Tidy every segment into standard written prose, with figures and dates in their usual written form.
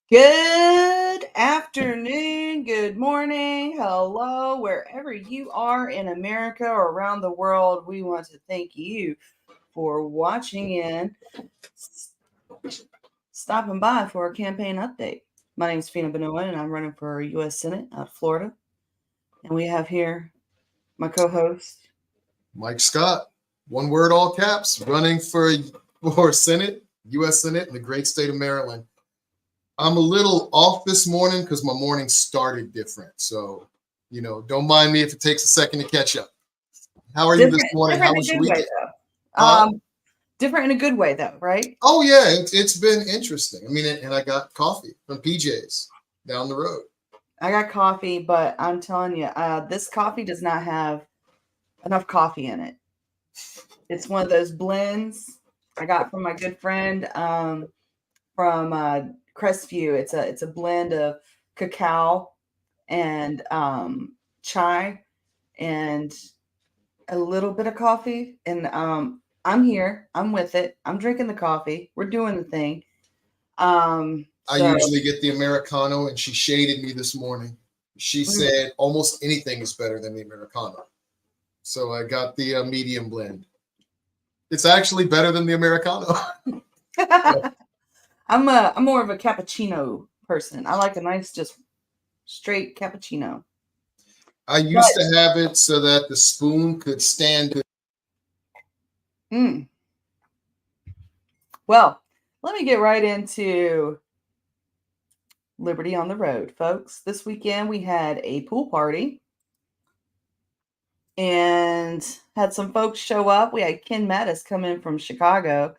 Good afternoon, good morning, hello, wherever you are in America or around the world. We want to thank you for watching in, stopping by for a campaign update. My name is Feena and I'm running for U.S. Senate out of Florida. And we have here my co-host, Mike Scott, one word, all caps, running for Senate, U.S. Senate in the great state of Maryland. I'm a little off this morning because my morning started different. So, don't mind me if it takes a second to catch up. How are you this morning? How was your weekend? Different in a good way, though, right? Oh, yeah. It's been interesting. I mean, and I got coffee from PJ's down the road. I got coffee, but I'm telling you, this coffee does not have enough coffee in it. It's one of those blends I got from my good friend from Crestview. It's a blend of cacao and chai and a little bit of coffee. And I'm here. I'm with it. I'm drinking the coffee. We're doing the thing. I usually get the Americano, and she shaded me this morning. She said almost anything is better than the Americano. So I got the medium blend. It's actually better than the Americano. I'm more of a cappuccino person. I like a nice, just straight cappuccino. I used to have it so that the spoon could stand. Well, let me get right into Liberty on the Road, folks. This weekend we had a pool party and had some folks show up. We had Ken Mattis come in from Chicago.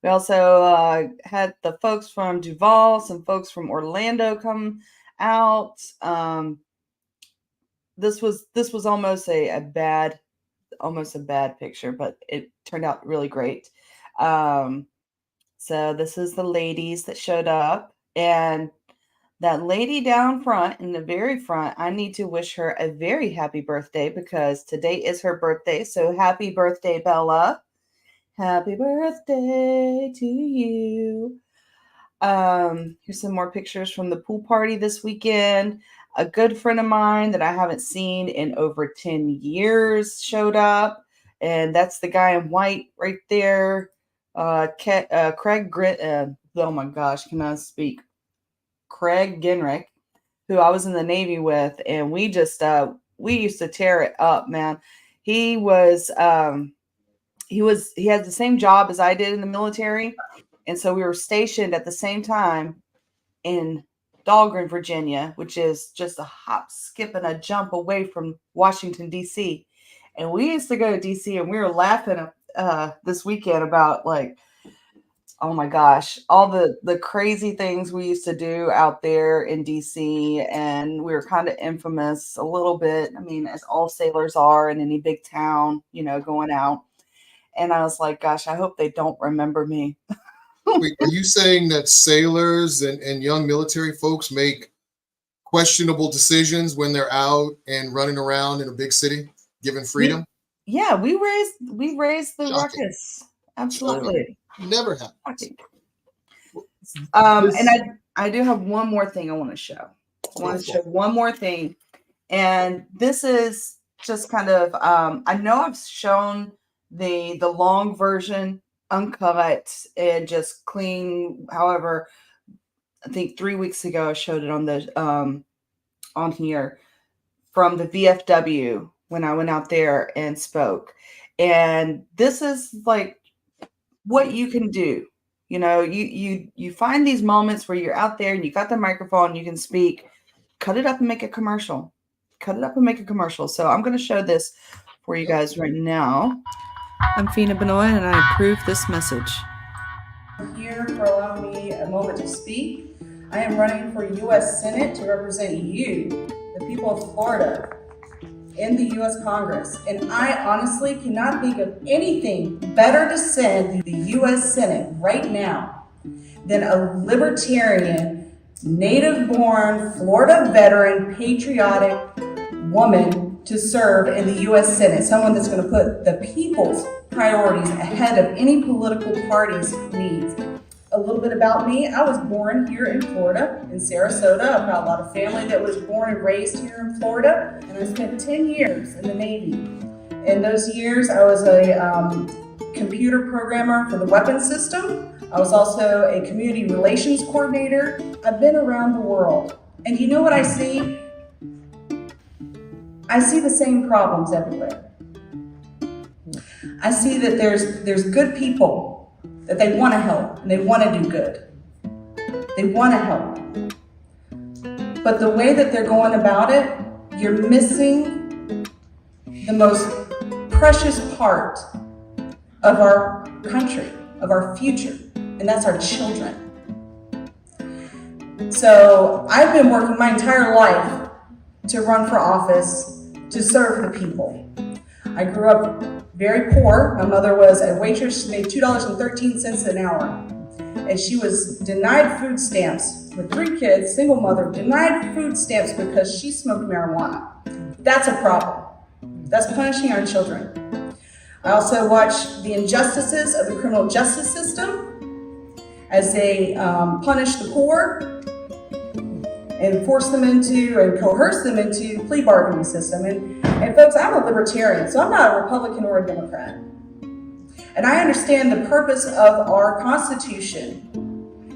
We also had the folks from Duval, some folks from Orlando come out. This was almost a bad picture, but it turned out really great. So this is the ladies that showed up, and that lady down front, in the very front, I need to wish her a very happy birthday because today is her birthday. So happy birthday, Bella. Happy birthday to you. Here's some more pictures from the pool party this weekend. A good friend of mine that I haven't seen in over 10 years showed up, and that's the guy in white right there. Craig Grit. Oh my gosh, can I speak? Craig Genrick, who I was in the Navy with, and we used to tear it up, man. He had the same job as I did in the military, and so we were stationed at the same time in Dahlgren, Virginia, which is just a hop, skip, and a jump away from Washington, D.C. And we used to go to D.C. and we were laughing this weekend about, like, oh my gosh, all the crazy things we used to do out there in D.C. And we were kind of infamous a little bit. I mean, as all sailors are in any big town, going out. And I was like, gosh, I hope they don't remember me. Wait, are you saying that sailors and young military folks make questionable decisions when they're out and running around in a big city, given freedom? We raised the ruckus. Absolutely. Never happened. And I do have one more thing I want to show. I want to show one more thing. And this is just kind of, I know I've shown the long version uncut and just clean. However, I think 3 weeks ago I showed it on the on here from the VFW when I went out there and spoke. And this is like what you can do. You find these moments where you're out there and you got the microphone, you can speak, cut it up and make a commercial. So I'm going to show this for you guys right now. I'm Feena Benoit, and I approve this message. Here for allowing me a moment to speak. I am running for U.S. Senate to represent you, the people of Florida, in the U.S. Congress. And I honestly cannot think of anything better to send the U.S. Senate right now than a libertarian, native-born, Florida veteran, patriotic woman to serve in the U.S. Senate, someone that's going to put the people's priorities ahead of any political party's needs. a little bit about me. I was born here in Florida, in Sarasota. I've got a lot of family that was born and raised here in Florida, and I spent 10 years in the Navy. In those years, I was a computer programmer for the weapons system. I was also a community relations coordinator. I've been around the world, and you know what I see? I see the same problems everywhere. I see that there's good people that they want to help and they want to do good. They want to help. But the way that they're going about it, you're missing the most precious part of our country, of our future, and that's our children. So I've been working my entire life to run for office, to serve the people. I grew up very poor. My mother was a waitress. She made $2.13 an hour. And she was denied food stamps with 3 kids, single mother, denied food stamps because she smoked marijuana. That's a problem. That's punishing our children. I also watch the injustices of the criminal justice system as they punish the poor and force them into and coerce them into plea bargaining system. And folks, I'm a libertarian, so I'm not a Republican or a Democrat. And I understand the purpose of our Constitution,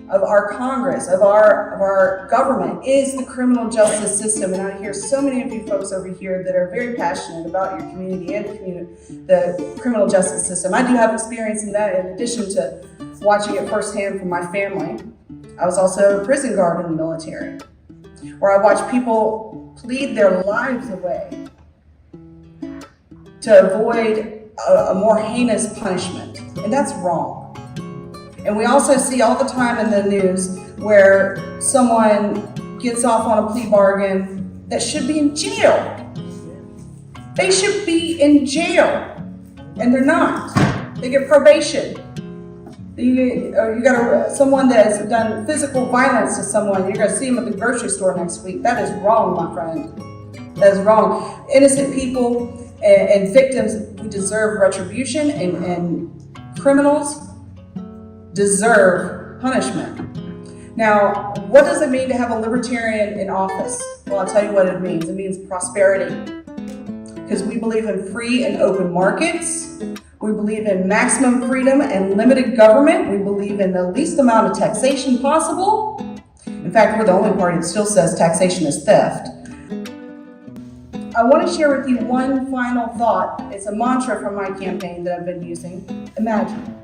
of our Congress, of our government is the criminal justice system. And I hear so many of you folks over here that are very passionate about your community and the criminal justice system. I do have experience in that in addition to watching it firsthand from my family. I was also a prison guard in the military, where I watched people plead their lives away to avoid a more heinous punishment, and that's wrong. And we also see all the time in the news where someone gets off on a plea bargain that should be in jail. They should be in jail, and they're not. They get probation. You got someone that has done physical violence to someone, you're going to see them at the grocery store next week. That is wrong, my friend. That is wrong. Innocent people and victims, we deserve retribution, and criminals deserve punishment. Now, what does it mean to have a libertarian in office? Well, I'll tell you what it means. It means prosperity. Because we believe in free and open markets. We believe in maximum freedom and limited government. We believe in the least amount of taxation possible. In fact, we're the only party that still says taxation is theft. I want to share with you one final thought. It's a mantra from my campaign that I've been using. Imagine.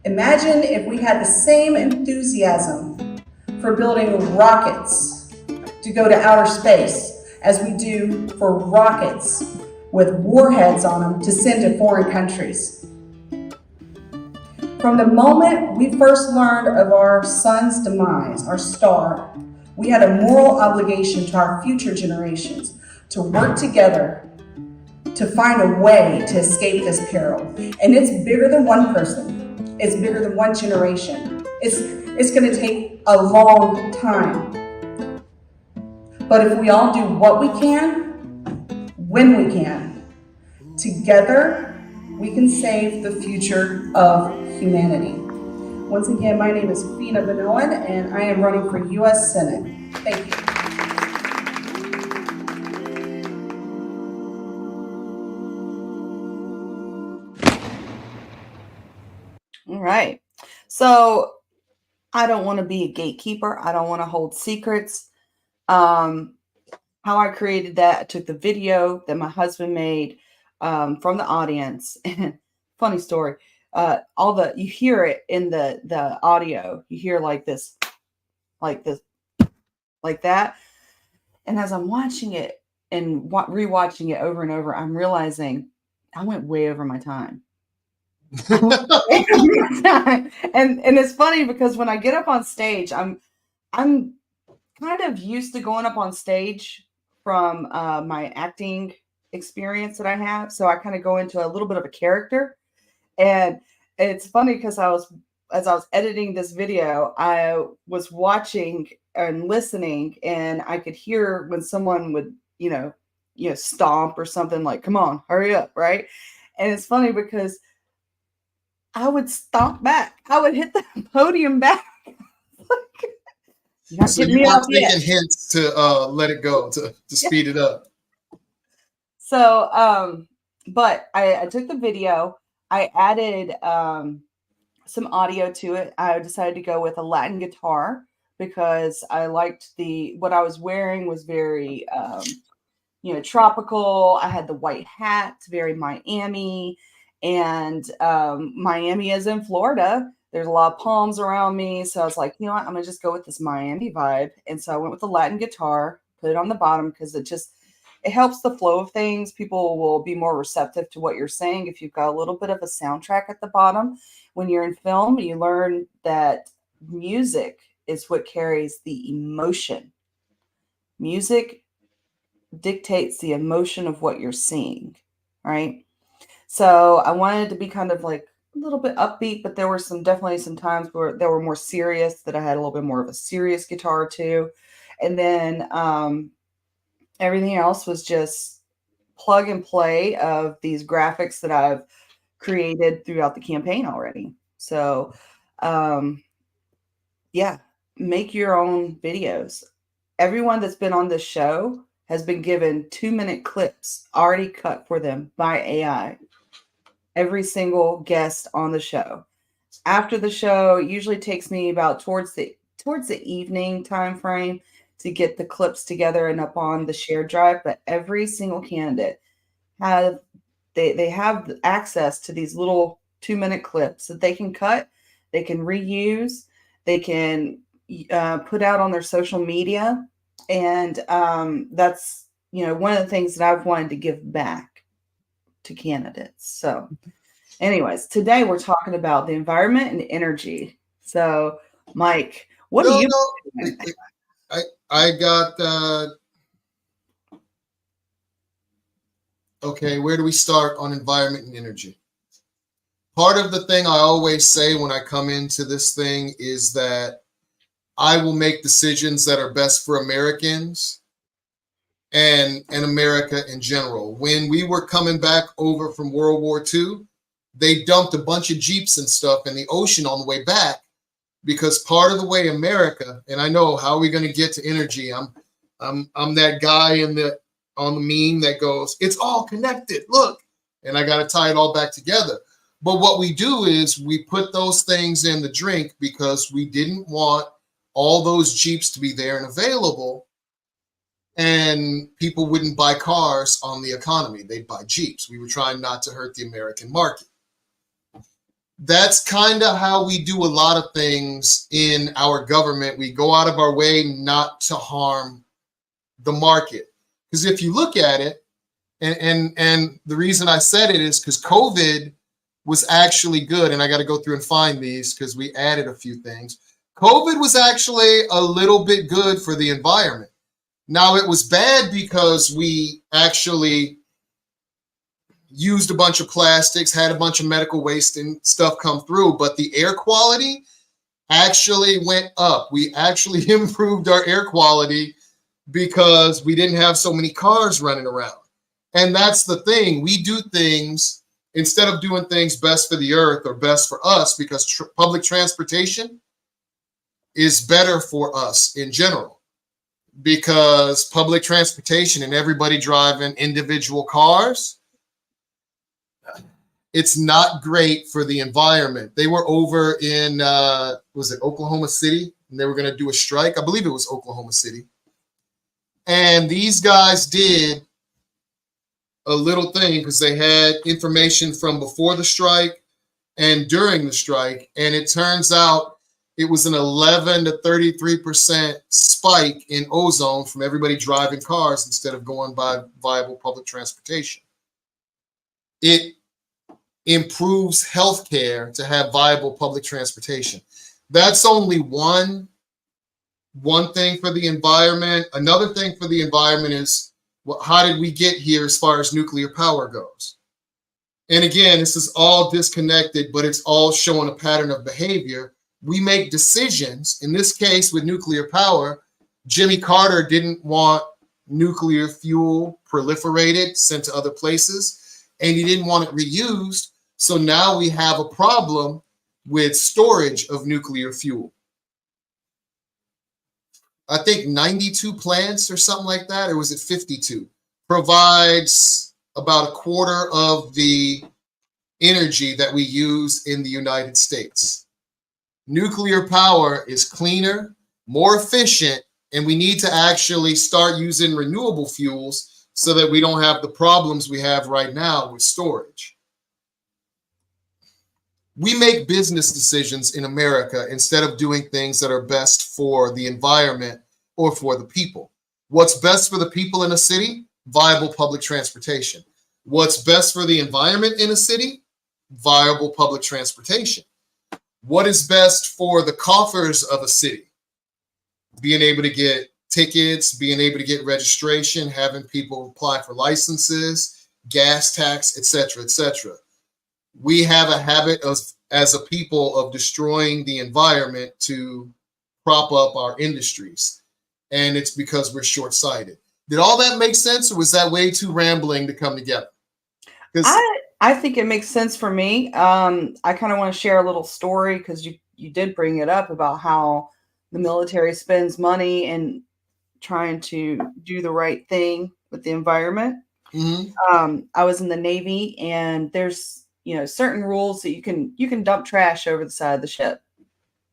Imagine if we had the same enthusiasm for building rockets to go to outer space as we do for rockets with warheads on them to send to foreign countries. From the moment we first learned of our sun's demise, our star, we had a moral obligation to our future generations to work together to find a way to escape this peril. And it's bigger than one person. It's bigger than one generation. It's going to take a long time. But if we all do what we can, when we can, together, we can save the future of humanity. Once again, my name is Feena Benoan, and I am running for U.S. Senate. Thank you. All right. So I don't want to be a gatekeeper. I don't want to hold secrets. How I created that, I took the video that my husband made from the audience. And funny story, you hear it in the audio. You hear like this, like that. And as I'm watching it and rewatching it over and over, I'm realizing I went way over my time. And it's funny because when I get up on stage, I'm kind of used to going up on stage from my acting experience that I have. So I kind of go into a little bit of a character. And it's funny because as I was editing this video, I was watching and listening, and I could hear when someone would, stomp or something, like, come on, hurry up, right? And it's funny because I would stomp back. I would hit the podium back. You're not So getting you me weren't off yet. taking hints to let it go, to speed it up. So, but I took the video. I added some audio to it. I decided to go with a Latin guitar because I liked what I was wearing was very, tropical. I had the white hat, very Miami, and Miami is in Florida. There's a lot of palms around me. So I was like, you know what? I'm going to just go with this Miami vibe. And so I went with the Latin guitar, put it on the bottom because it helps the flow of things. People will be more receptive to what you're saying if you've got a little bit of a soundtrack at the bottom. When you're in film, you learn that music is what carries the emotion. Music dictates the emotion of what you're seeing, right? So I wanted to be kind of like a little bit upbeat, but there were definitely some times where they were more serious, that I had a little bit more of a serious guitar too. And then everything else was just plug and play of these graphics that I've created throughout the campaign already. So yeah, make your own videos. Everyone that's been on this show has been given 2-minute clips already cut for them by AI. Every single guest on the show. After the show, it usually takes me about towards the evening time frame to get the clips together and up on the shared drive. But every single candidate they have access to these little 2-minute clips that they can cut, they can reuse, they can put out on their social media. And that's, one of the things that I've wanted to give back to candidates. So anyways, today we're talking about the environment and energy. So Mike, what do you I got okay, where do we start on environment and energy? Part of the thing I always say when I come into this thing is that I will make decisions that are best for Americans and America in general. When we were coming back over from World War II, they dumped a bunch of Jeeps and stuff in the ocean on the way back, because part of the way America, and I know how are we going to get to energy. I'm that guy on the meme that goes, it's all connected, look, and I got to tie it all back together. But what we do is we put those things in the drink because we didn't want all those Jeeps to be there and available, and people wouldn't buy cars on the economy. They'd buy Jeeps. We were trying not to hurt the American market. That's kind of how we do a lot of things in our government. We go out of our way not to harm the market. Because if you look at it, and the reason I said it is because COVID was actually good, and I got to go through and find these because we added a few things. COVID was actually a little bit good for the environment. Now, it was bad because we actually used a bunch of plastics, had a bunch of medical waste and stuff come through, but the air quality actually went up. We actually improved our air quality because we didn't have so many cars running around. And that's the thing. We do things, instead of doing things best for the earth or best for us, because public transportation is better for us in general, because public transportation and everybody driving individual cars, it's not great for the environment. They were over in, was it Oklahoma City? And they were going to do a strike. I believe it was Oklahoma City. And these guys did a little thing because they had information from before the strike and during the strike. And it turns out it was an 11 to 33% spike in ozone from everybody driving cars instead of going by viable public transportation. It improves healthcare to have viable public transportation. That's only one thing for the environment. Another thing for the environment is, well, how did we get here as far as nuclear power goes? And again, this is all disconnected, but it's all showing a pattern of behavior. We make decisions. In this case, with nuclear power, Jimmy Carter didn't want nuclear fuel proliferated, sent to other places, and he didn't want it reused. So now we have a problem with storage of nuclear fuel. I think 92 plants or something like that, or was it 52, provides about a quarter of the energy that we use in the United States. Nuclear power is cleaner, more efficient, and we need to actually start using renewable fuels so that we don't have the problems we have right now with storage. We make business decisions in America instead of doing things that are best for the environment or for the people. What's best for the people in a city? Viable public transportation. What's best for the environment in a city? Viable public transportation. What is best for the coffers of a city? Being able to get tickets, being able to get registration, having people apply for licenses, gas tax, etc., etc. We have a habit of, as a people, of destroying the environment to prop up our industries. And it's because we're short-sighted. Did all that make sense, or was that way too rambling to come together? I think it makes sense for me. I kind of want to share a little story because you did bring it up about how the military spends money and trying to do the right thing with the environment. Mm-hmm. I was in the Navy, and there's certain rules that you can dump trash over the side of the ship,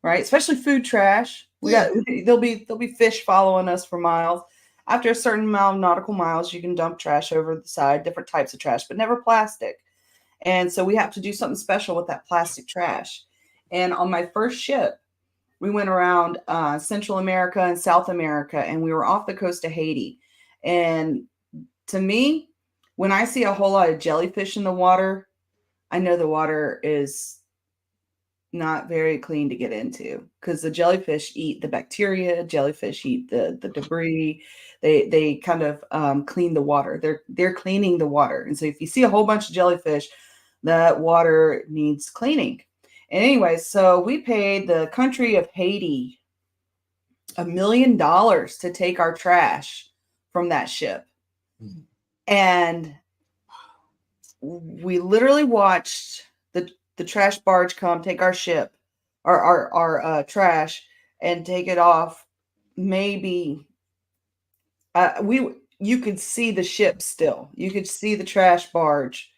right? Especially food trash. There'll be fish following us for miles. After a certain amount of nautical miles, you can dump trash over the side, different types of trash, but never plastic. And so we have to do something special with that plastic trash. And on my first ship, we went around Central America and South America, and we were off the coast of Haiti. And to me, when I see a whole lot of jellyfish in the water, I know the water is not very clean to get into, because the jellyfish eat the bacteria, jellyfish eat the debris. They kind of clean the water. They're cleaning the water. And so if you see a whole bunch of jellyfish, that water needs cleaning. And anyway, so we paid the country of Haiti $1 million to take our trash from that ship. Mm-hmm. And we literally watched the trash barge come, take our ship, our trash, and take it off. Maybe you could see the ship still. You could see the trash barge,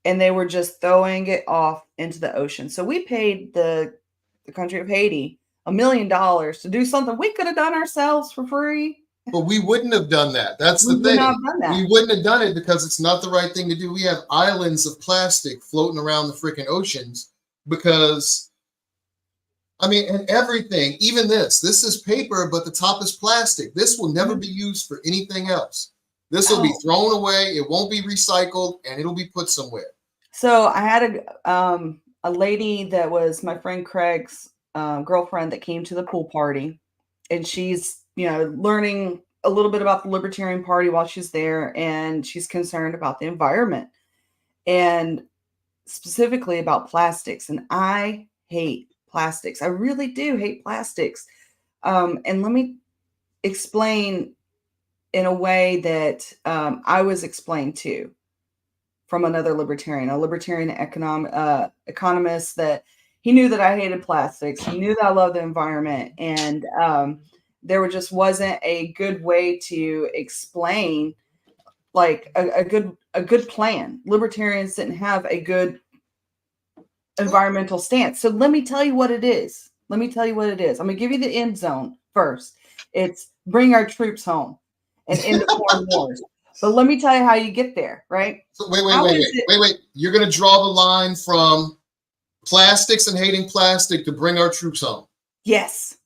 and they were just throwing it off into the ocean. So we paid the country of Haiti $1 million to do something we could have done ourselves for free. But we wouldn't have done that. That's the thing. We wouldn't have done it because it's not the right thing to do. We have islands of plastic floating around the freaking oceans because, I mean, and everything, even this is paper, but the top is plastic. This will never be used for anything else. This will be thrown away. It won't be recycled, and it'll be put somewhere. So I had a lady that was my friend Craig's girlfriend that came to the pool party, and she's learning a little bit about the Libertarian Party while she's there, and she's concerned about the environment and specifically about plastics. And I hate plastics. I really do hate plastics. And let me explain in a way that I was explained to from another libertarian, a libertarian economist, that he knew that I hated plastics. He knew that I loved the environment. And there just wasn't a good way to explain like a good plan. Libertarians didn't have a good environmental stance. So let me tell you what it is. I'm going to give you the end zone first. It's bring our troops home and end the foreign wars. But let me tell you how you get there, right? So wait. You're going to draw the line from plastics and hating plastic to bring our troops home. Yes.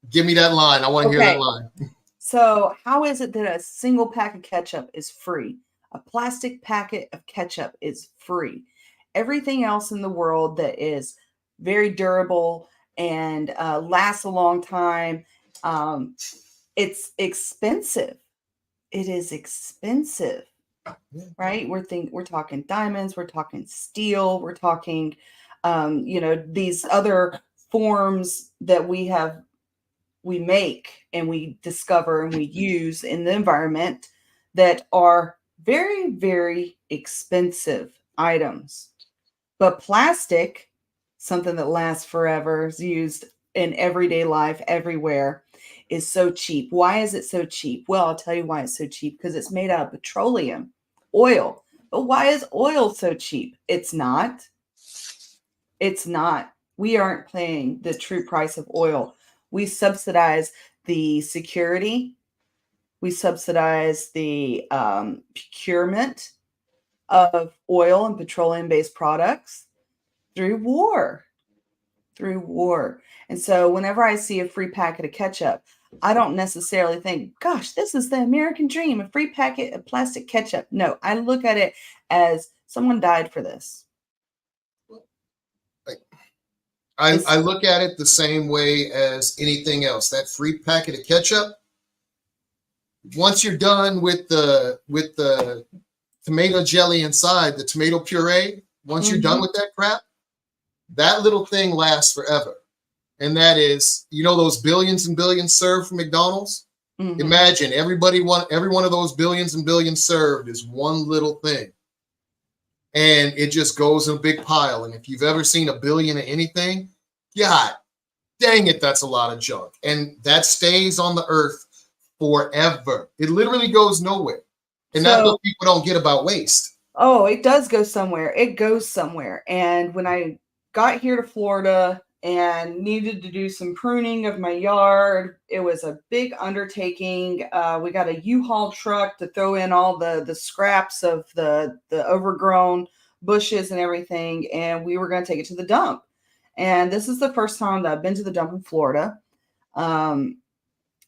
Give me that line. I want to hear that line. So how is it that a single pack of ketchup is free? A plastic packet of ketchup is free. Everything else in the world that is very durable and lasts a long time, it's expensive. It is expensive, right? We're talking diamonds, we're talking steel, we're talking, these other forms that we make and we discover and we use in the environment that are very, very expensive items. But plastic, something that lasts forever, is used in everyday life everywhere, is so cheap. Why is it so cheap? Well, I'll tell you why it's so cheap, because it's made out of petroleum, oil. But why is oil so cheap? It's not. It's not. We aren't paying the true price of oil. We subsidize the security. We subsidize the procurement of oil and petroleum-based products through war. And so whenever I see a free packet of ketchup, I don't necessarily think, gosh, this is the American dream, a free packet of plastic ketchup. No, I look at it as someone died for this. I look at it the same way as anything else. That free packet of ketchup, once you're done with the tomato jelly inside, the tomato puree, once you're done with that crap, that little thing lasts forever. And that is, you know, those billions and billions served from McDonald's? Imagine every one of those billions and billions served is one little thing. And it just goes in a big pile. And if you've ever seen a billion of anything, God dang it, that's a lot of junk. And that stays on the earth forever. It literally goes nowhere. And that's what people don't get about waste. Oh, it does go somewhere. It goes somewhere. And when I got here to Florida and needed to do some pruning of my yard, it was a big undertaking. We got a U-Haul truck to throw in all the scraps of the overgrown bushes and everything, and we were going to take it to the dump. And this is the first time that I've been to the dump in Florida.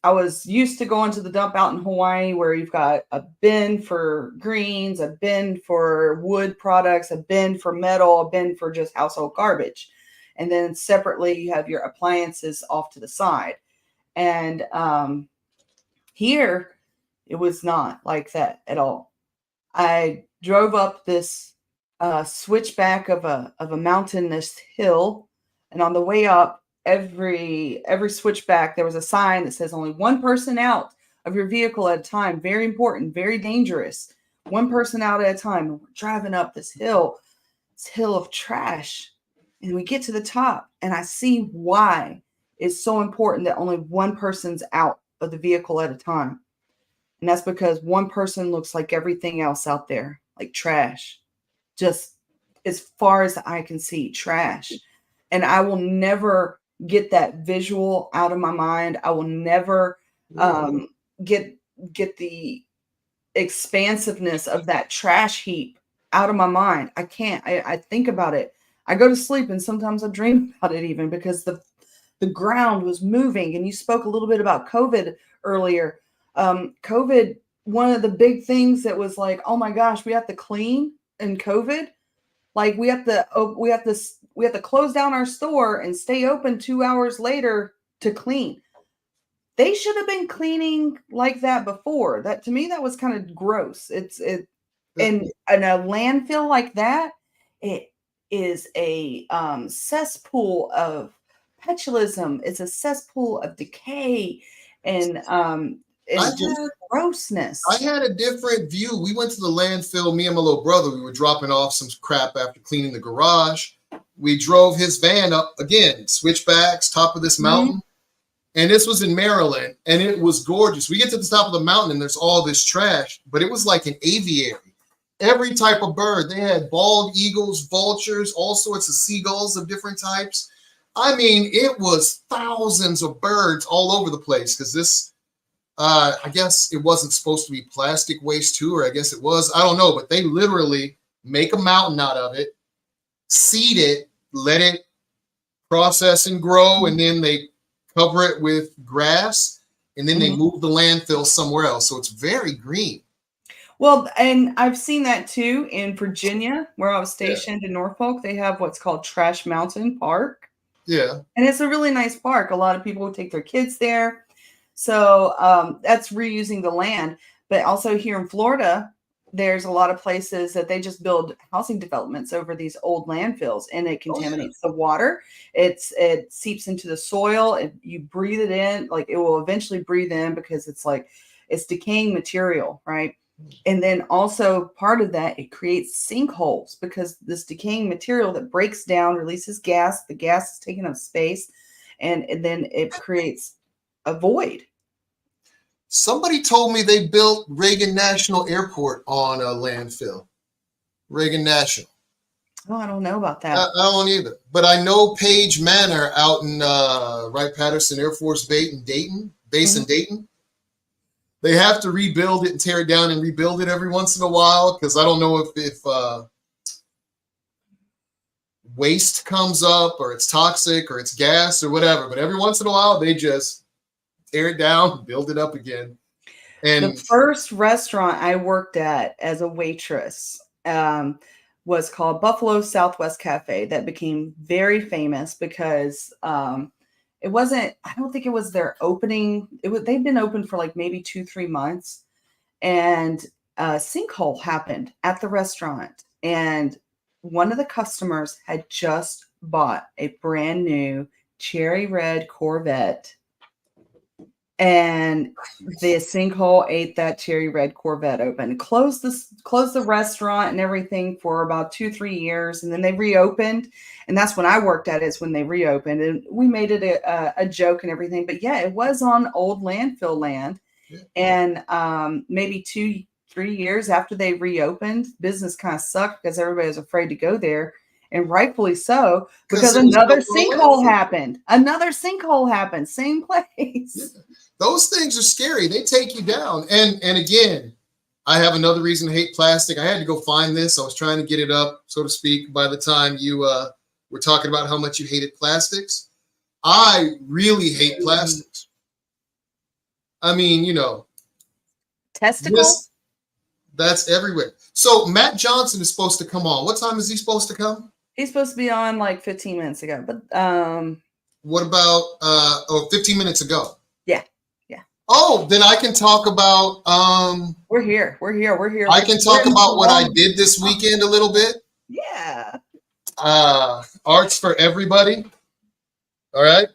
I was used to going to the dump out in Hawaii, where you've got a bin for greens, a bin for wood products, a bin for metal, a bin for just household garbage. And then separately, you have your appliances off to the side. And here, it was not like that at all. I drove up this switchback of a mountainous hill, and on the way up, every switchback, there was a sign that says only one person out of your vehicle at a time. Very important, very dangerous. One person out at a time. And we're driving up this hill of trash. And we get to the top, and I see why it's so important that only one person's out of the vehicle at a time. And that's because one person looks like everything else out there, like trash. Just as far as the eye can see, trash. And I will never get that visual out of my mind. I will never get the expansiveness of that trash heap out of my mind. I can't. I think about it. I go to sleep, and sometimes I dream about it even, because the ground was moving. And you spoke a little bit about COVID earlier. COVID, one of the big things that was like, oh my gosh, we have to clean in COVID. Like we have to close down our store and stay open 2 hours later to clean. They should have been cleaning like that before. That, to me, that was kind of gross. And in a landfill like that, it is a cesspool of petulism. It's a cesspool of decay and just grossness. I had a different view. We went to the landfill, me and my little brother. We were dropping off some crap after cleaning the garage. We drove his van up again, switchbacks, top of this mountain. And this was in Maryland, and it was gorgeous. We get to the top of the mountain, and there's all this trash, but it was like an aviary. Every type of bird. They had bald eagles, vultures, all sorts of seagulls of different types. I mean, it was thousands of birds all over the place, because this, I guess it wasn't supposed to be plastic waste too, or I guess it was. I don't know, but they literally make a mountain out of it, seed it, let it process and grow, and then they cover it with grass, and then they move the landfill somewhere else. So it's very green. Well, and I've seen that too in Virginia, where I was stationed in Norfolk. They have what's called Trash Mountain Park. Yeah. And it's a really nice park. A lot of people take their kids there. So that's reusing the land. But also here in Florida, there's a lot of places that they just build housing developments over these old landfills, and it contaminates the water. It seeps into the soil, and you breathe it in. Like, it will eventually breathe in, because it's decaying material, right? And then also part of that, it creates sinkholes because this decaying material that breaks down releases gas. The gas is taking up space, and then it creates a void. Somebody told me they built Reagan National Airport on a landfill. Reagan National. Oh, I don't know about that. I don't either. But I know Page Manor out in Wright-Patterson Air Force Base in Dayton. They have to rebuild it and tear it down and rebuild it every once in a while because I don't know if waste comes up or it's toxic or it's gas or whatever. But every once in a while, they just tear it down, build it up again. And the first restaurant I worked at as a waitress was called Buffalo Southwest Cafe. That became very famous because it wasn't, I don't think it was their opening. They'd been open for like maybe 2-3 months, and a sinkhole happened at the restaurant. And one of the customers had just bought a brand new cherry red Corvette, and the sinkhole ate that cherry red Corvette open. Closed the restaurant and everything for about 2-3 years, and then they reopened. And that's when I worked at it, is when they reopened, and we made it a joke and everything. But yeah, it was on old landfill land, and maybe 2-3 years after they reopened, business kind of sucked because everybody was afraid to go there. And rightfully so, because another sinkhole happened. Another sinkhole happened. Same place. Yeah. Those things are scary. They take you down. And again, I have another reason to hate plastic. I had to go find this. I was trying to get it up, so to speak, by the time you were talking about how much you hated plastics. I really hate plastics. I mean, testicles. That's everywhere. So Matt Johnson is supposed to come on. What time is he supposed to come? He's supposed to be on like 15 minutes ago. But what about 15 minutes ago? Yeah. Oh, then I can talk about We're here. I can talk about what I did this weekend a little bit. Yeah. Arts for Everybody. All right.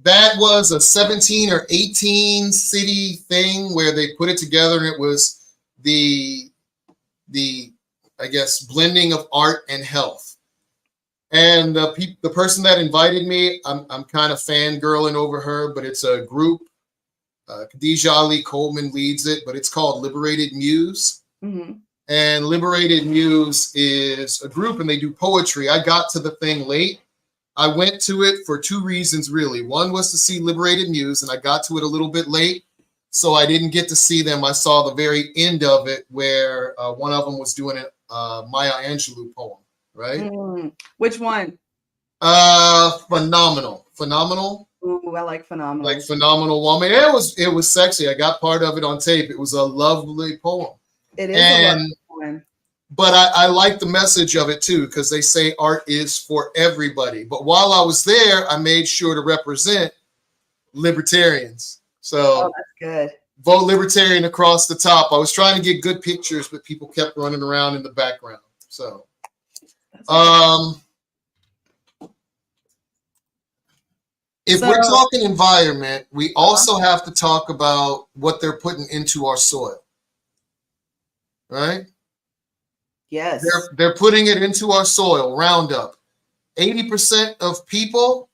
That was a 17 or 18 city thing where they put it together, and it was the I guess blending of art and health. And the person that invited me, I'm kind of fangirling over her, but it's a group. Khadijah Ali Coleman leads it, but it's called Liberated Muse. Mm-hmm. And Liberated Muse is a group, and they do poetry. I got to the thing late. I went to it for 2 reasons, really. One was to see Liberated Muse, and I got to it a little bit late, so I didn't get to see them. I saw the very end of it where one of them was doing a Maya Angelou poem, right? Mm. Which one? Phenomenal. Ooh, I like Phenomenal. Like Phenomenal Woman. It was sexy. I got part of it on tape. It was a lovely poem. It is a lovely poem. But I like the message of it too, because they say art is for everybody. But while I was there, I made sure to represent libertarians. So that's good. Vote Libertarian across the top. I was trying to get good pictures, but people kept running around in the background. So if we're talking environment, we also have to talk about what they're putting into our soil. Right? Yes. They're putting it into our soil, Roundup. 80% of people,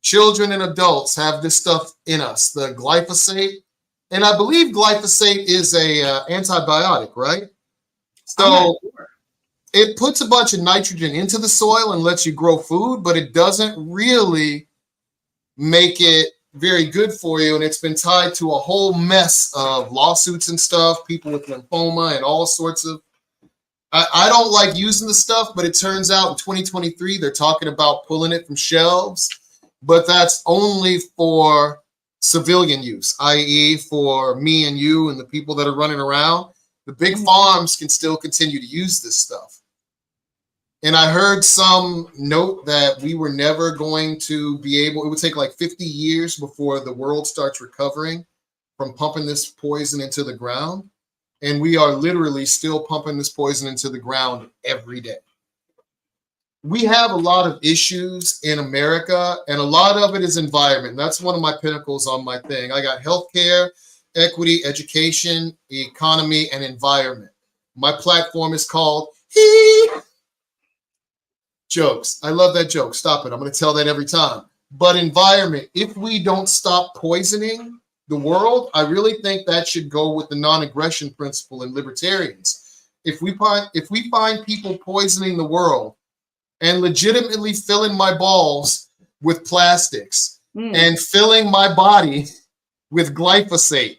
children and adults, have this stuff in us, the glyphosate. And I believe glyphosate is a antibiotic, right? So it puts a bunch of nitrogen into the soil and lets you grow food, but it doesn't really make it very good for you. And it's been tied to a whole mess of lawsuits and stuff, people with lymphoma and all sorts of. I don't like using the stuff, but it turns out in 2023, they're talking about pulling it from shelves, but that's only for civilian use, i.e. for me and you and the people that are running around. The big farms can still continue to use this stuff. And I heard some note that we were never going to be able, it would take like 50 years before the world starts recovering from pumping this poison into the ground. And we are literally still pumping this poison into the ground every day. We have a lot of issues in America, and a lot of it is environment. That's one of my pinnacles on my thing. I got healthcare, equity, education, economy, and environment. My platform is called He Jokes. I love that joke. Stop it. I'm going to tell that every time. But environment, if we don't stop poisoning the world, I really think that should go with the non-aggression principle in libertarians. If we find people poisoning the world and legitimately filling my balls with plastics and filling my body with glyphosate,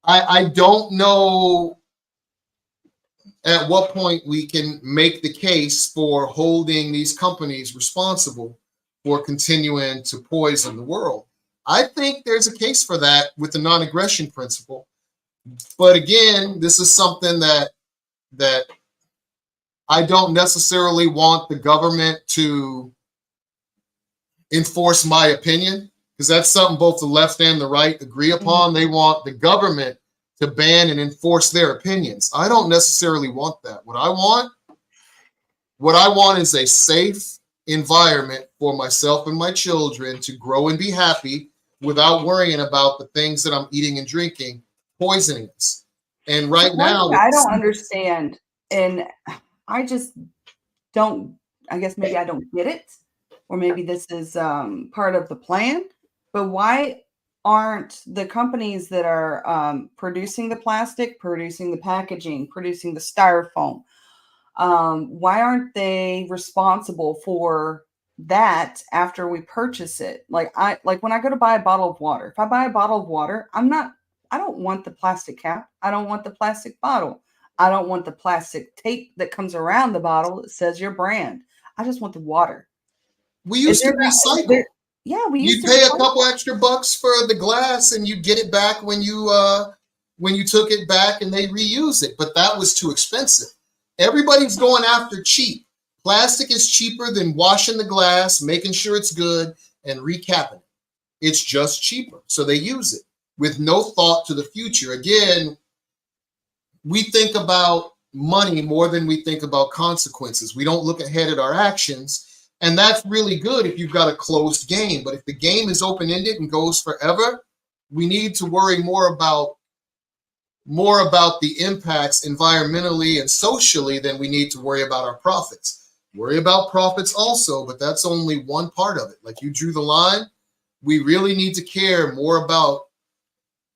I don't know at what point we can make the case for holding these companies responsible for continuing to poison the world. I think there's a case for that with the non-aggression principle. But again, this is something that I don't necessarily want the government to enforce my opinion, because that's something both the left and the right agree upon. They want the government to ban and enforce their opinions. I don't necessarily want that. What I want is a safe environment for myself and my children to grow and be happy without worrying about the things that I'm eating and drinking poisoning us. And right now, I don't understand, and I just don't, I guess maybe I don't get it, or maybe this is part of the plan, but why aren't the companies that are producing the plastic, producing the packaging, producing the styrofoam, why aren't they responsible for that after we purchase it? Like when I go to buy a bottle of water, if I buy a bottle of water, I don't want the plastic cap. I don't want the plastic bottle. I don't want the plastic tape that comes around the bottle that says your brand. I just want the water. We used to recycle. Yeah, we used to pay a couple extra bucks for the glass and you get it back when you took it back and they reuse it. But that was too expensive. Everybody's going after cheap. Plastic is cheaper than washing the glass, making sure it's good, and recapping it. It's just cheaper. So they use it with no thought to the future. Again, we think about money more than we think about consequences. We don't look ahead at our actions. And that's really good if you've got a closed game. But if the game is open-ended and goes forever, we need to worry more about the impacts environmentally and socially than we need to worry about our profits. Worry about profits also, but that's only one part of it. Like you drew the line, we really need to care more about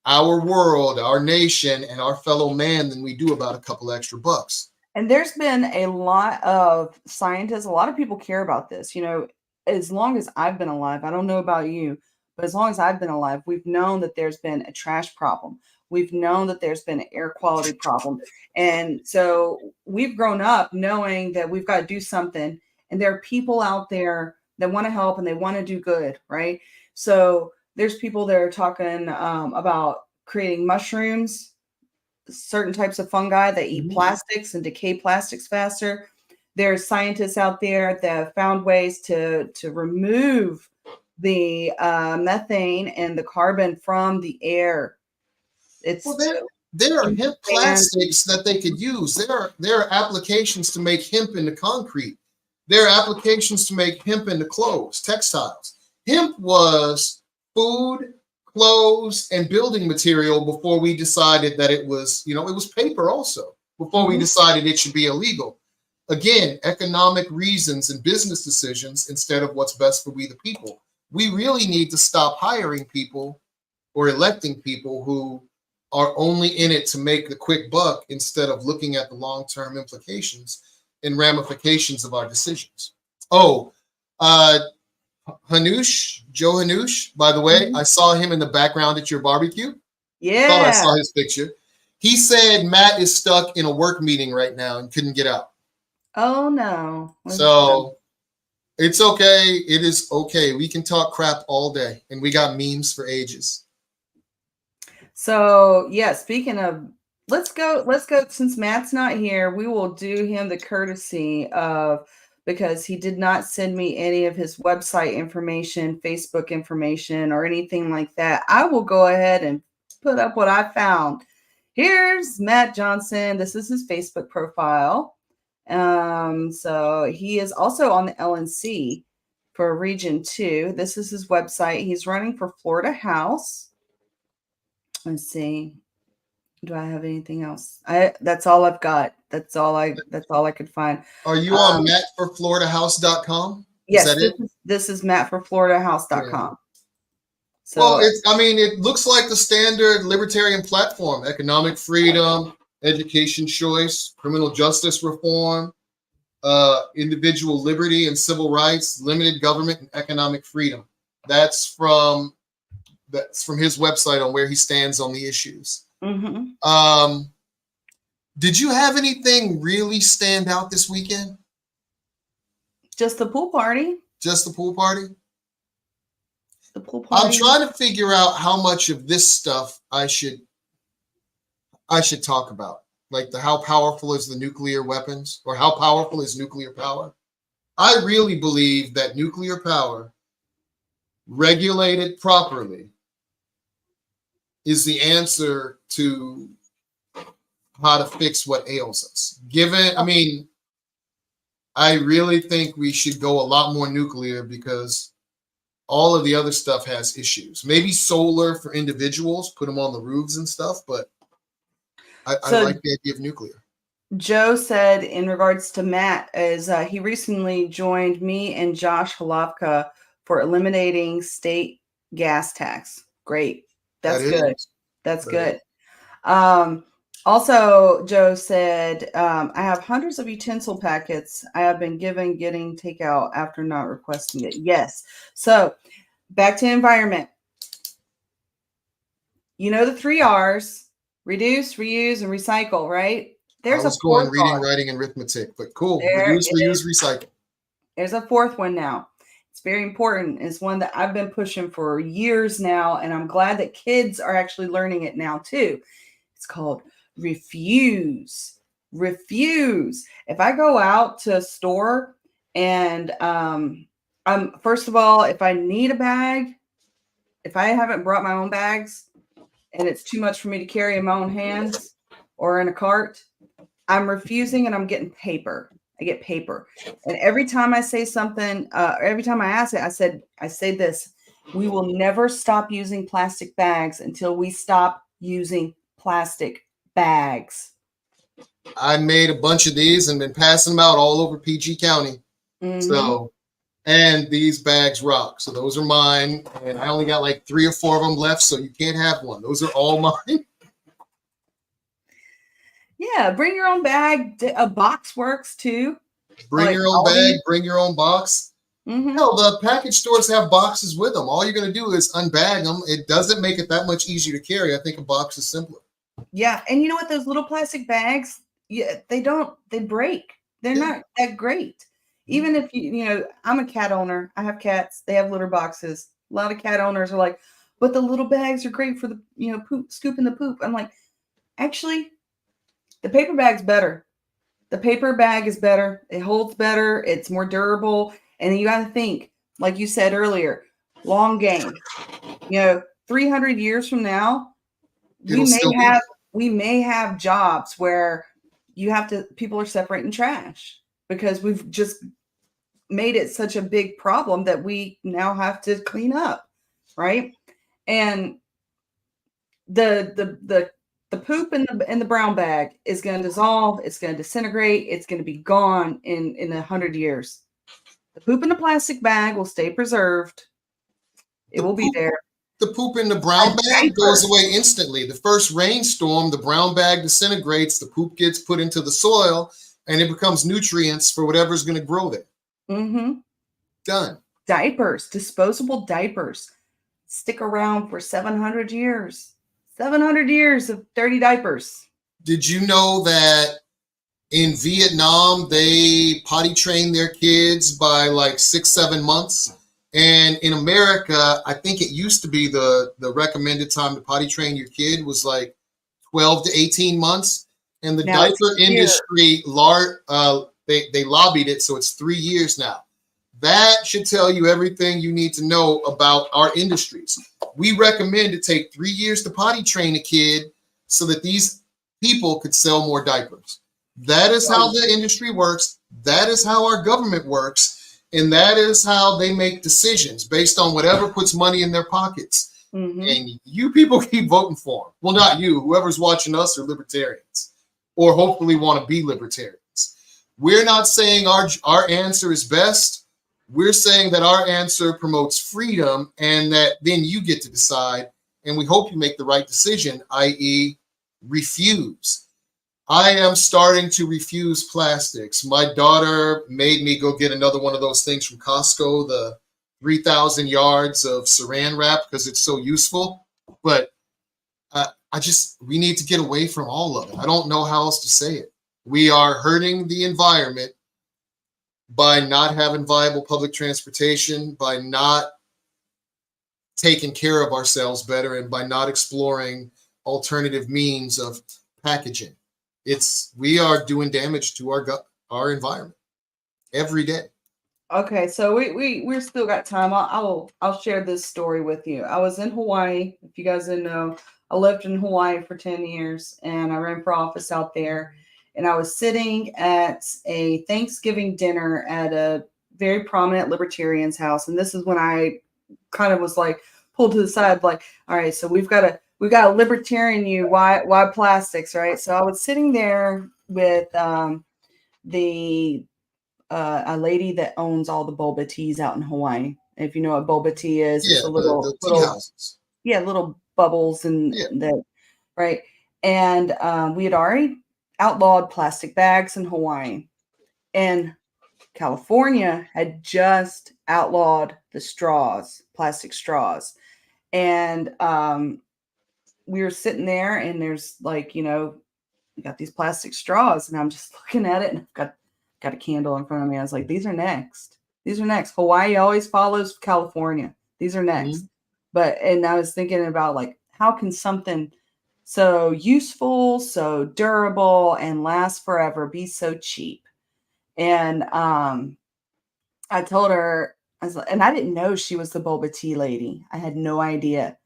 our world, our nation, and our fellow man than we do about a couple extra bucks. And there's been a lot of scientists, a lot of people care about this. As long as I've been alive, I don't know about you, but as long as I've been alive, we've known that there's been a trash problem. We've known that there's been an air quality problem. And so we've grown up knowing that we've got to do something. And there are people out there that want to help and they want to do good, right? So there's people that are talking about creating mushrooms, certain types of fungi that eat plastics and decay plastics faster. There's scientists out there that have found ways to remove the methane and the carbon from the air. There are hemp plastics that they could use. There are applications to make hemp into concrete. There are applications to make hemp into clothes, textiles. Hemp was food, clothes, and building material before we decided that it was paper also, before we decided it should be illegal. Again, economic reasons and business decisions instead of what's best for we the people. We really need to stop hiring people or electing people who are only in it to make the quick buck instead of looking at the long-term implications and ramifications of our decisions. Oh, Hanush, Joe Hanush, by the way, I saw him in the background at your barbecue. Yeah. Thought I saw his picture. He said Matt is stuck in a work meeting right now and couldn't get out. Oh, no. So it's okay. It is okay. We can talk crap all day, and we got memes for ages. So, yeah, speaking of, let's go. Since Matt's not here, we will do him the courtesy of, because he did not send me any of his website information, Facebook information, or anything like that. I will go ahead and put up what I found. Here's Matt Johnson. This is his Facebook profile. So he is also on the LNC for Region 2. This is his website. He's running for Florida House. Let's see. Do I have anything else? That's all I've got. That's all I could find. Are you on mattforfloridahouse.com? Yes, Is that it? This is mattforfloridahouse.com. Yeah. So, well, it looks like the standard libertarian platform: economic freedom, education choice, criminal justice reform, individual liberty and civil rights, limited government and economic freedom. That's from his website on where he stands on the issues. mm-hmm. Did you have anything really stand out this weekend? Just the pool party. Just the pool party? The pool party. I'm trying to figure out how much of this stuff I should talk about. Like how powerful is the nuclear weapons, or how powerful is nuclear power? I really believe that nuclear power, regulated properly, is the answer to how to fix what ails us. I really think we should go a lot more nuclear because all of the other stuff has issues. Maybe solar for individuals, put them on the roofs and stuff, but I like the idea of nuclear. Joe said in regards to Matt is he recently joined me and Josh Halavka for eliminating state gas tax. Great. That's good. That's good. Also, Joe said, I have hundreds of utensil packets I have been getting takeout after not requesting it. Yes. So back to environment. You know the 3 R's: reduce, reuse, and recycle, right? There's reading, writing, and arithmetic, but cool. Reduce, reuse, recycle. There's a 4th one now. It's very important. It's one that I've been pushing for years now, and I'm glad that kids are actually learning it now too. It's called refuse. Refuse. If I go out to a store and first of all, if I need a bag, if I haven't brought my own bags and it's too much for me to carry in my own hands or in a cart, I'm refusing and I'm getting paper. I get paper. And every time I say something, every time I ask it, I say this: we will never stop using plastic bags until we stop using plastic bags. I made a bunch of these and been passing them out all over PG County. Mm-hmm. So, and these bags rock. So those are mine. And I only got like 3 or 4 of them left. So you can't have one. Those are all mine. Yeah, bring your own bag. A box works too. Bring your own bag, bring your own box. Mm-hmm. No, the package stores have boxes with them. All you're going to do is unbag them. It doesn't make it that much easier to carry. I think a box is simpler. Yeah, and you know what? Those little plastic bags, they break. They're not that great. Even if I'm a cat owner. I have cats. They have litter boxes. A lot of cat owners are like, but the little bags are great for the, poop, scooping the poop. I'm like, actually, the paper bag's better. The paper bag is better. It holds better. It's more durable. And you got to think, like you said earlier, long game. 300 years from now, we may have jobs where people are separating trash because we've just made it such a big problem that we now have to clean up, right? And the poop in the brown bag is going to dissolve. It's going to disintegrate. It's going to be gone in 100 years. The poop in the plastic bag will stay preserved. It will be there. The poop in the brown bag goes away instantly. The first rainstorm, the brown bag disintegrates. The poop gets put into the soil, and it becomes nutrients for whatever's going to grow there. Mm-hmm. Done. Diapers, disposable diapers, stick around for 700 years. 700 years of dirty diapers. Did you know that in Vietnam, they potty train their kids by like 6-7 months? And in America, I think it used to be the recommended time to potty train your kid was like 12 to 18 months. And the diaper industry, they lobbied it, so it's 3 years now. That should tell you everything you need to know about our industries. We recommend it take 3 years to potty train a kid so that these people could sell more diapers. That is how the industry works. That is how our government works. And that is how they make decisions based on whatever puts money in their pockets. And you people keep voting for them. Well, not you. Whoever's watching us are libertarians, or hopefully want to be libertarians. We're not saying our answer is best. We're saying that our answer promotes freedom, and that then you get to decide. And we hope you make the right decision, i.e., refuse. I am starting to refuse plastics. My daughter made me go get another one of those things from Costco, the 3,000 yards of saran wrap, because it's so useful. But we need to get away from all of it. I don't know how else to say it. We are hurting the environment by not having viable public transportation, by not taking care of ourselves better, and by not exploring alternative means of packaging. We are doing damage to our environment every day. Okay, so we're still got time. I'll share this story with you. I was in Hawaii. If you guys didn't know, I lived in Hawaii for 10 years, and I ran for office out there. And I was sitting at a Thanksgiving dinner at a very prominent libertarian's house. And this is when I kind of was like pulled to the side, like, all right, so we've got a libertarian you. Why plastics, right? So I was sitting there with a lady that owns all the boba teas out in Hawaii. If you know what boba tea is, Yeah, it's a the tea houses. Yeah, little bubbles and that, right? And we had already outlawed plastic bags in Hawaii, and California had just outlawed the straws, plastic straws. And we were sitting there, and there's like, we got these plastic straws, and I'm just looking at it, and I've got a candle in front of me. I was like, these are next. Hawaii always follows California. These are next. And I was thinking about, like, how can something so useful, so durable, and last forever be so cheap? And I told her, and I didn't know she was the boba tea lady. I had no idea.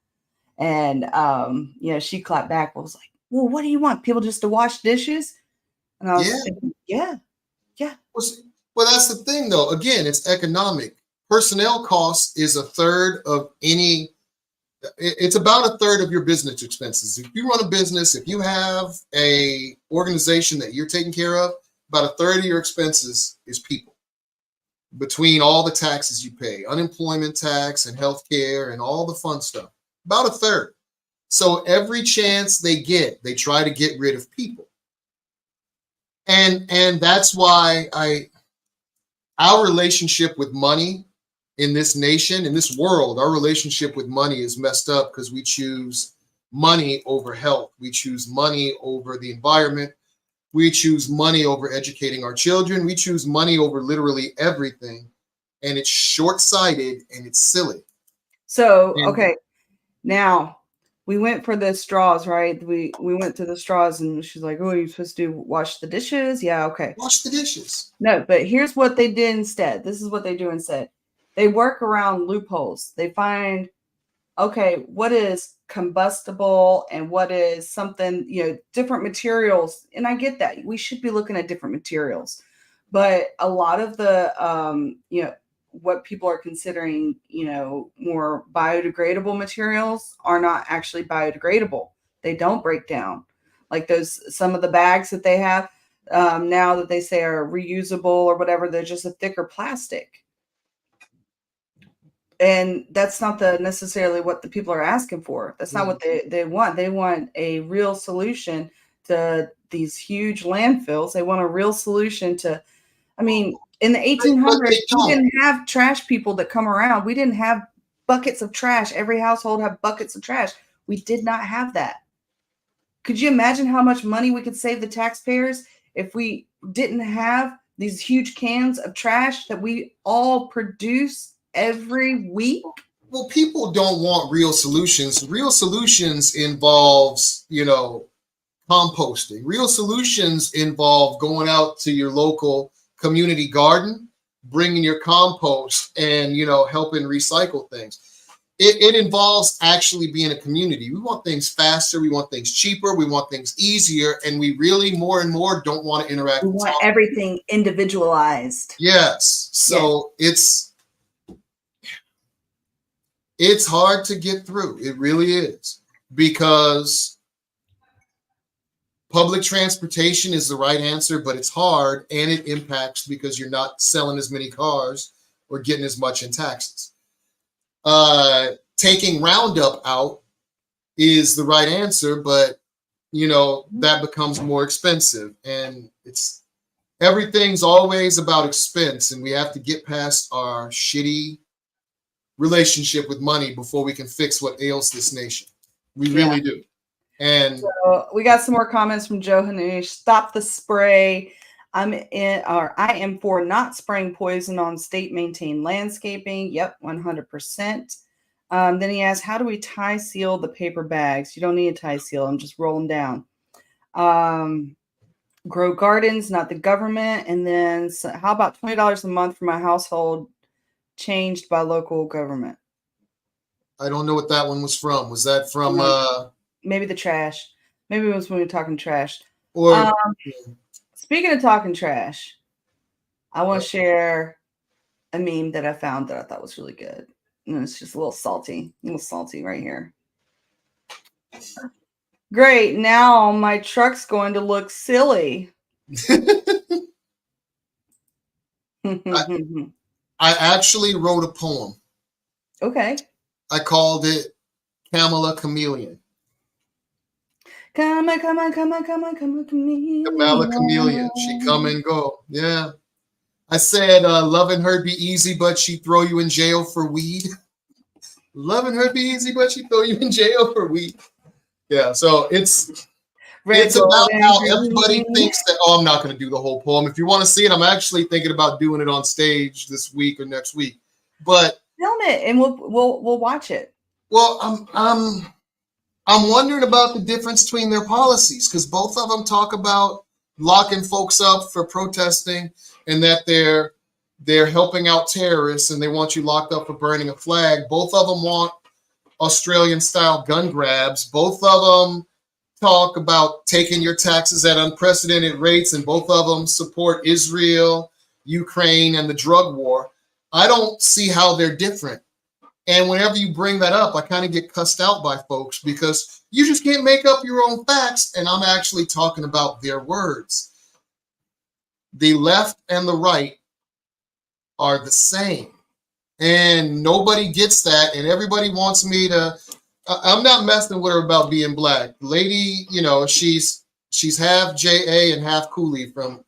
And she clapped back. I was like, well, what do you want? People just to wash dishes? And I was thinking, yeah. Well, that's the thing, though. Again, it's economic. Personnel cost is a third of any. It's about a third of your business expenses. If you run a business, if you have a organization that you're taking care of, about a third of your expenses is people. Between all the taxes you pay, unemployment tax and healthcare and all the fun stuff, about a third. So every chance they get, they try to get rid of people. And that's why our relationship with money in this nation, in this world, our relationship with money is messed up because we choose money over health. We choose money over the environment. We choose money over educating our children. We choose money over literally everything. And it's short-sighted and it's silly. So, okay, now we went for the straws, right? We went to the straws, and she's like, oh, you're supposed to wash the dishes? Yeah, okay. Wash the dishes. No, but here's what they did instead. This is what they do instead. They work around loopholes. They find, okay, what is combustible and what is something, different materials. And I get that. We should be looking at different materials. But a lot of the, what people are considering, more biodegradable materials are not actually biodegradable. They don't break down. Like some of the bags that they have now that they say are reusable or whatever, they're just a thicker plastic. And that's not necessarily what the people are asking for. That's not what they want. They want a real solution to these huge landfills. They want a real solution to, in the 1800s, we didn't have trash people that come around. We didn't have buckets of trash. Every household had buckets of trash. We did not have that. Could you imagine how much money we could save the taxpayers if we didn't have these huge cans of trash that we all produce every week? Well, people don't want real solutions. Real solutions involves, composting. Real solutions involve going out to your local community garden, bringing your compost and, helping recycle things. It involves actually being a community. We want things faster. We want things cheaper. We want things easier. And we really more and more don't want to interact. We want everything individualized. Yes. So it's, It's hard to get through. It really is, because public transportation is the right answer, but it's hard and it impacts because you're not selling as many cars or getting as much in taxes. Taking Roundup out is the right answer, but you know, that becomes more expensive, and everything's always about expense, and we have to get past our shitty relationship with money before we can fix what ails this nation. We really do. And so we got some more comments from Joe Hanush. Stop the spray. I am for not spraying poison on state maintained landscaping. Yep, 100%. Then he asked, how do we tie seal the paper bags? You don't need a tie seal. I'm just rolling down. Grow gardens, not the government. And then how about $20 a month for my household changed by local government? I don't know what that one was from. Was that from maybe the trash? Maybe it was when we were talking trash. Or speaking of talking trash, I want to share a meme that I found that I thought was really good. And it's just a little salty right here. Great. Now my truck's going to look silly. I actually wrote a poem. Okay. I called it Kamala Chameleon. Come on, chameleon. Kamala Chameleon. She come and go. Yeah. I said, loving her be easy, but she throw you in jail for weed. Loving her be easy, but she throw you in jail for weed. Yeah, so it's about how everybody thinks that, I'm not going to do the whole poem. If you want to see it, I'm actually thinking about doing it on stage this week or next week. But film it and we'll watch it. Well, I'm wondering about the difference between their policies, because both of them talk about locking folks up for protesting and that they're helping out terrorists and they want you locked up for burning a flag. Both of them want Australian-style gun grabs. Both of them talk about taking your taxes at unprecedented rates, and both of them support Israel, Ukraine, and the drug war. I don't see how they're different. And whenever you bring that up, I kind of get cussed out by folks because you just can't make up your own facts, and I'm actually talking about their words. The left and the right are the same, and nobody gets that, and everybody wants me to. I'm not messing with her about being black. Lady, you know, she's half JA and half Cooley from,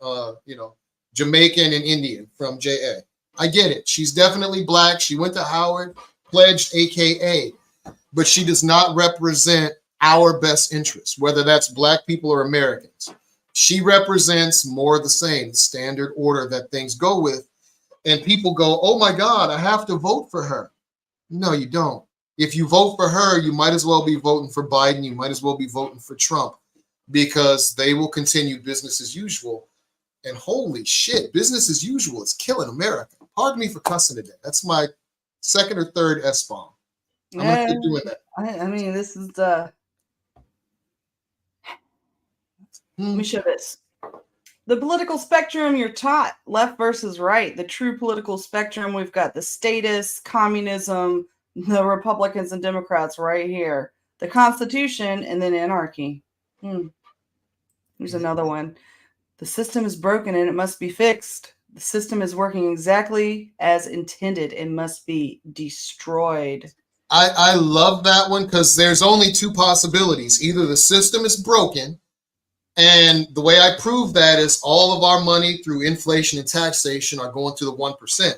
Jamaican and Indian from JA. I get it. She's definitely black. She went to Howard, pledged AKA, but she does not represent our best interests, whether that's black people or Americans. She represents more of the same standard order that things go with. And people go, oh my God, I have to vote for her. No, you don't. If you vote for her, you might as well be voting for Biden. You might as well be voting for Trump, because they will continue business as usual. And holy shit, business as usual is killing America. Pardon me for cussing today. That's my second or third S-bomb. I'm going to keep doing that. I mean, this is let me show this. The political spectrum, you're taught left versus right. The true political spectrum, we've got the statists, communism, the Republicans and Democrats right here. The Constitution, and then anarchy. Here's another one. The system is broken and it must be fixed. The system is working exactly as intended and must be destroyed. I love that one, because there's only two possibilities. Either the system is broken, and the way I prove that is all of our money through inflation and taxation are going to the 1%.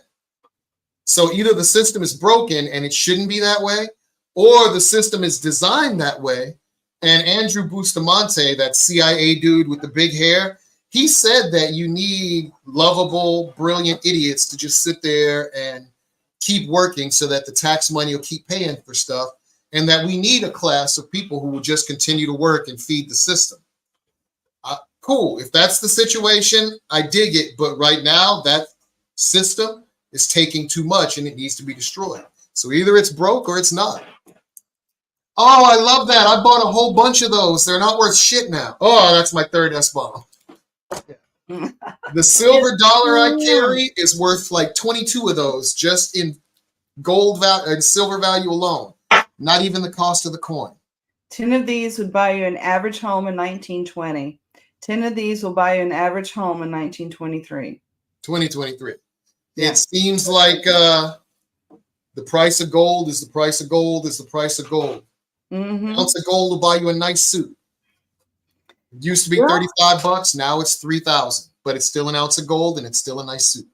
So either the system is broken and it shouldn't be that way, or the system is designed that way. And Andrew Bustamante, that CIA dude with the big hair, he said that you need lovable, brilliant idiots to just sit there and keep working so that the tax money will keep paying for stuff, and that we need a class of people who will just continue to work and feed the system. Cool. If that's the situation, I dig it. But right now, that system is taking too much and it needs to be destroyed. So either it's broke or it's not. Oh, I love that. I bought a whole bunch of those. They're not worth shit now. Oh, that's my third S-bomb. The silver dollar I carry is worth like 22 of those just in gold value and silver value alone. Not even the cost of the coin. 10 of these would buy you an average home in 1920. 10 of these will buy you an average home in 1923. 2023. Yeah. It seems like the price of gold is the price of gold is the price of gold. Mm-hmm. An ounce of gold will buy you a nice suit. It used to be $35. Now it's $3,000, but it's still an ounce of gold and it's still a nice suit.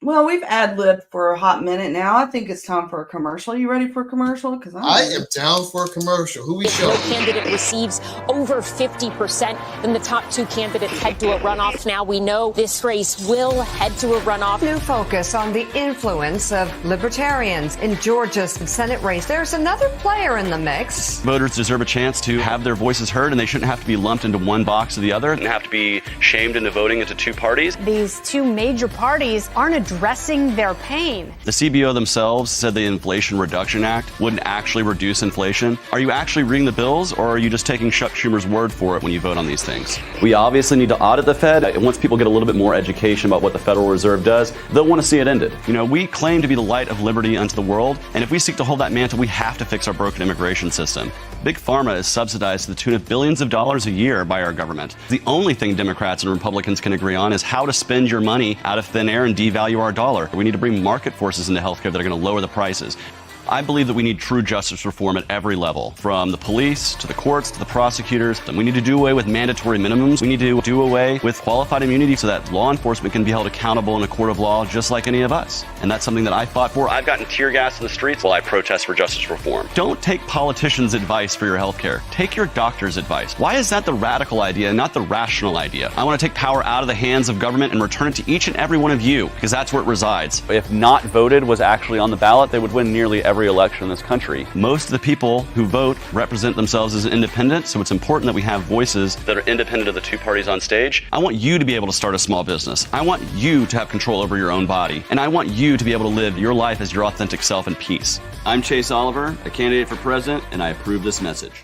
Well, we've ad-libbed for a hot minute now. I think it's time for a commercial. You ready for a commercial? Because I am down for a commercial. Who we If no showing? candidate receives over 50%, then the top two candidates head to a runoff. Now we know this race will head to a runoff. New focus on the influence of libertarians in Georgia's Senate race. There's another player in the mix. Voters deserve a chance to have their voices heard, and they shouldn't have to be lumped into one box or the other and have to be shamed into voting into two parties. These two major parties aren't addressing their pain. The CBO themselves said the Inflation Reduction Act wouldn't actually reduce inflation. Are you actually reading the bills, or are you just taking Chuck Schumer's word for it when you vote on these things? We obviously need to audit the Fed. Once people get a little bit more education about what the Federal Reserve does, they'll want to see it ended. You know, we claim to be the light of liberty unto the world, and if we seek to hold that mantle, we have to fix our broken immigration system. Big Pharma is subsidized to the tune of billions of dollars a year by our government. The only thing Democrats and Republicans can agree on is how to spend your money out of thin air and devalue our dollar. We need to bring market forces into healthcare that are going to lower the prices. I believe that we need true justice reform at every level, from the police to the courts to the prosecutors. And we need to do away with mandatory minimums. We need to do away with qualified immunity so that law enforcement can be held accountable in a court of law just like any of us. And that's something that I fought for. I've gotten tear gas in the streets while I protest for justice reform. Don't take politicians' advice for your health care. Take your doctor's advice. Why is that the radical idea and not the rational idea? I want to take power out of the hands of government and return it to each and every one of you, because that's where it resides. If not voted was actually on the ballot, they would win nearly every election in this country. Most of the people who vote represent themselves as independent, so it's important that we have voices that are independent of the two parties on stage. I want you to be able to start a small business. I want you to have control over your own body. And I want you to be able to live your life as your authentic self in peace. I'm Chase Oliver, a candidate for president, and I approve this message.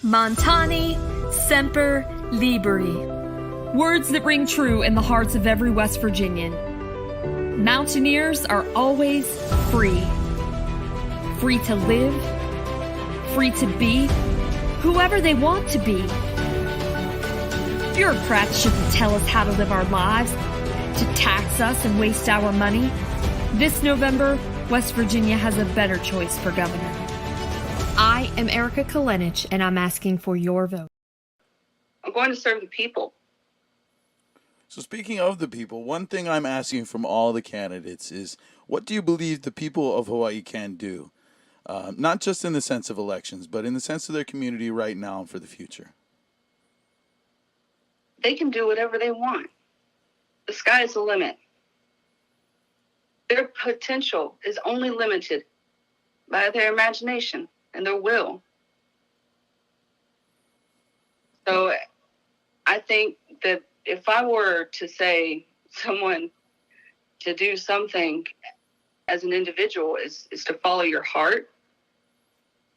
Montani Semper Liberi. Words that ring true in the hearts of every West Virginian. Mountaineers are always free. Free to live, free to be whoever they want to be. Bureaucrats shouldn't tell us how to live our lives, to tax us and waste our money. This November, West Virginia has a better choice for governor. I am Erica Kalenich, and I'm asking for your vote. I'm going to serve the people. So speaking of the people, one thing I'm asking from all the candidates is, what do you believe the people of Hawaii can do? Not just in the sense of elections, but in the sense of their community right now and for the future. They can do whatever they want. The sky is the limit. Their potential is only limited by their imagination and their will. So I think that if I were to say someone to do something as an individual is to follow your heart,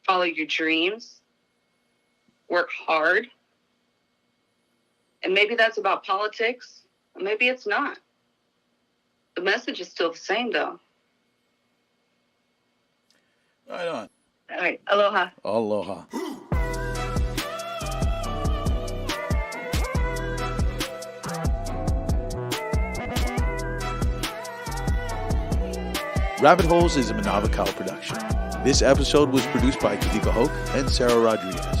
follow your dreams, work hard. And maybe that's about politics, or maybe it's not. The message is still the same, though. Right on. All right. Aloha. Aloha. Rabbit Holes is a Manavakau production. This episode was produced by Kadika Hoke and Sarah Rodriguez.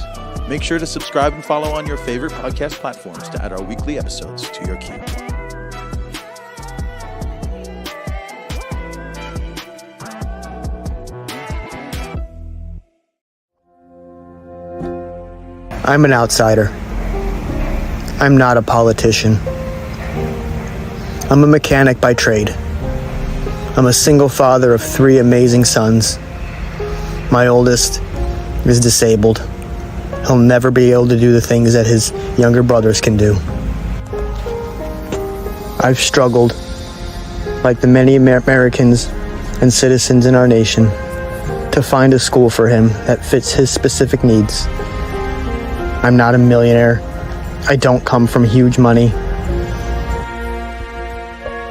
Make sure to subscribe and follow on your favorite podcast platforms to add our weekly episodes to your queue. I'm an outsider. I'm not a politician. I'm a mechanic by trade. I'm a single father of 3 amazing sons. My oldest is disabled. He'll never be able to do the things that his younger brothers can do. I've struggled, like the many Americans and citizens in our nation, to find a school for him that fits his specific needs. I'm not a millionaire. I don't come from huge money.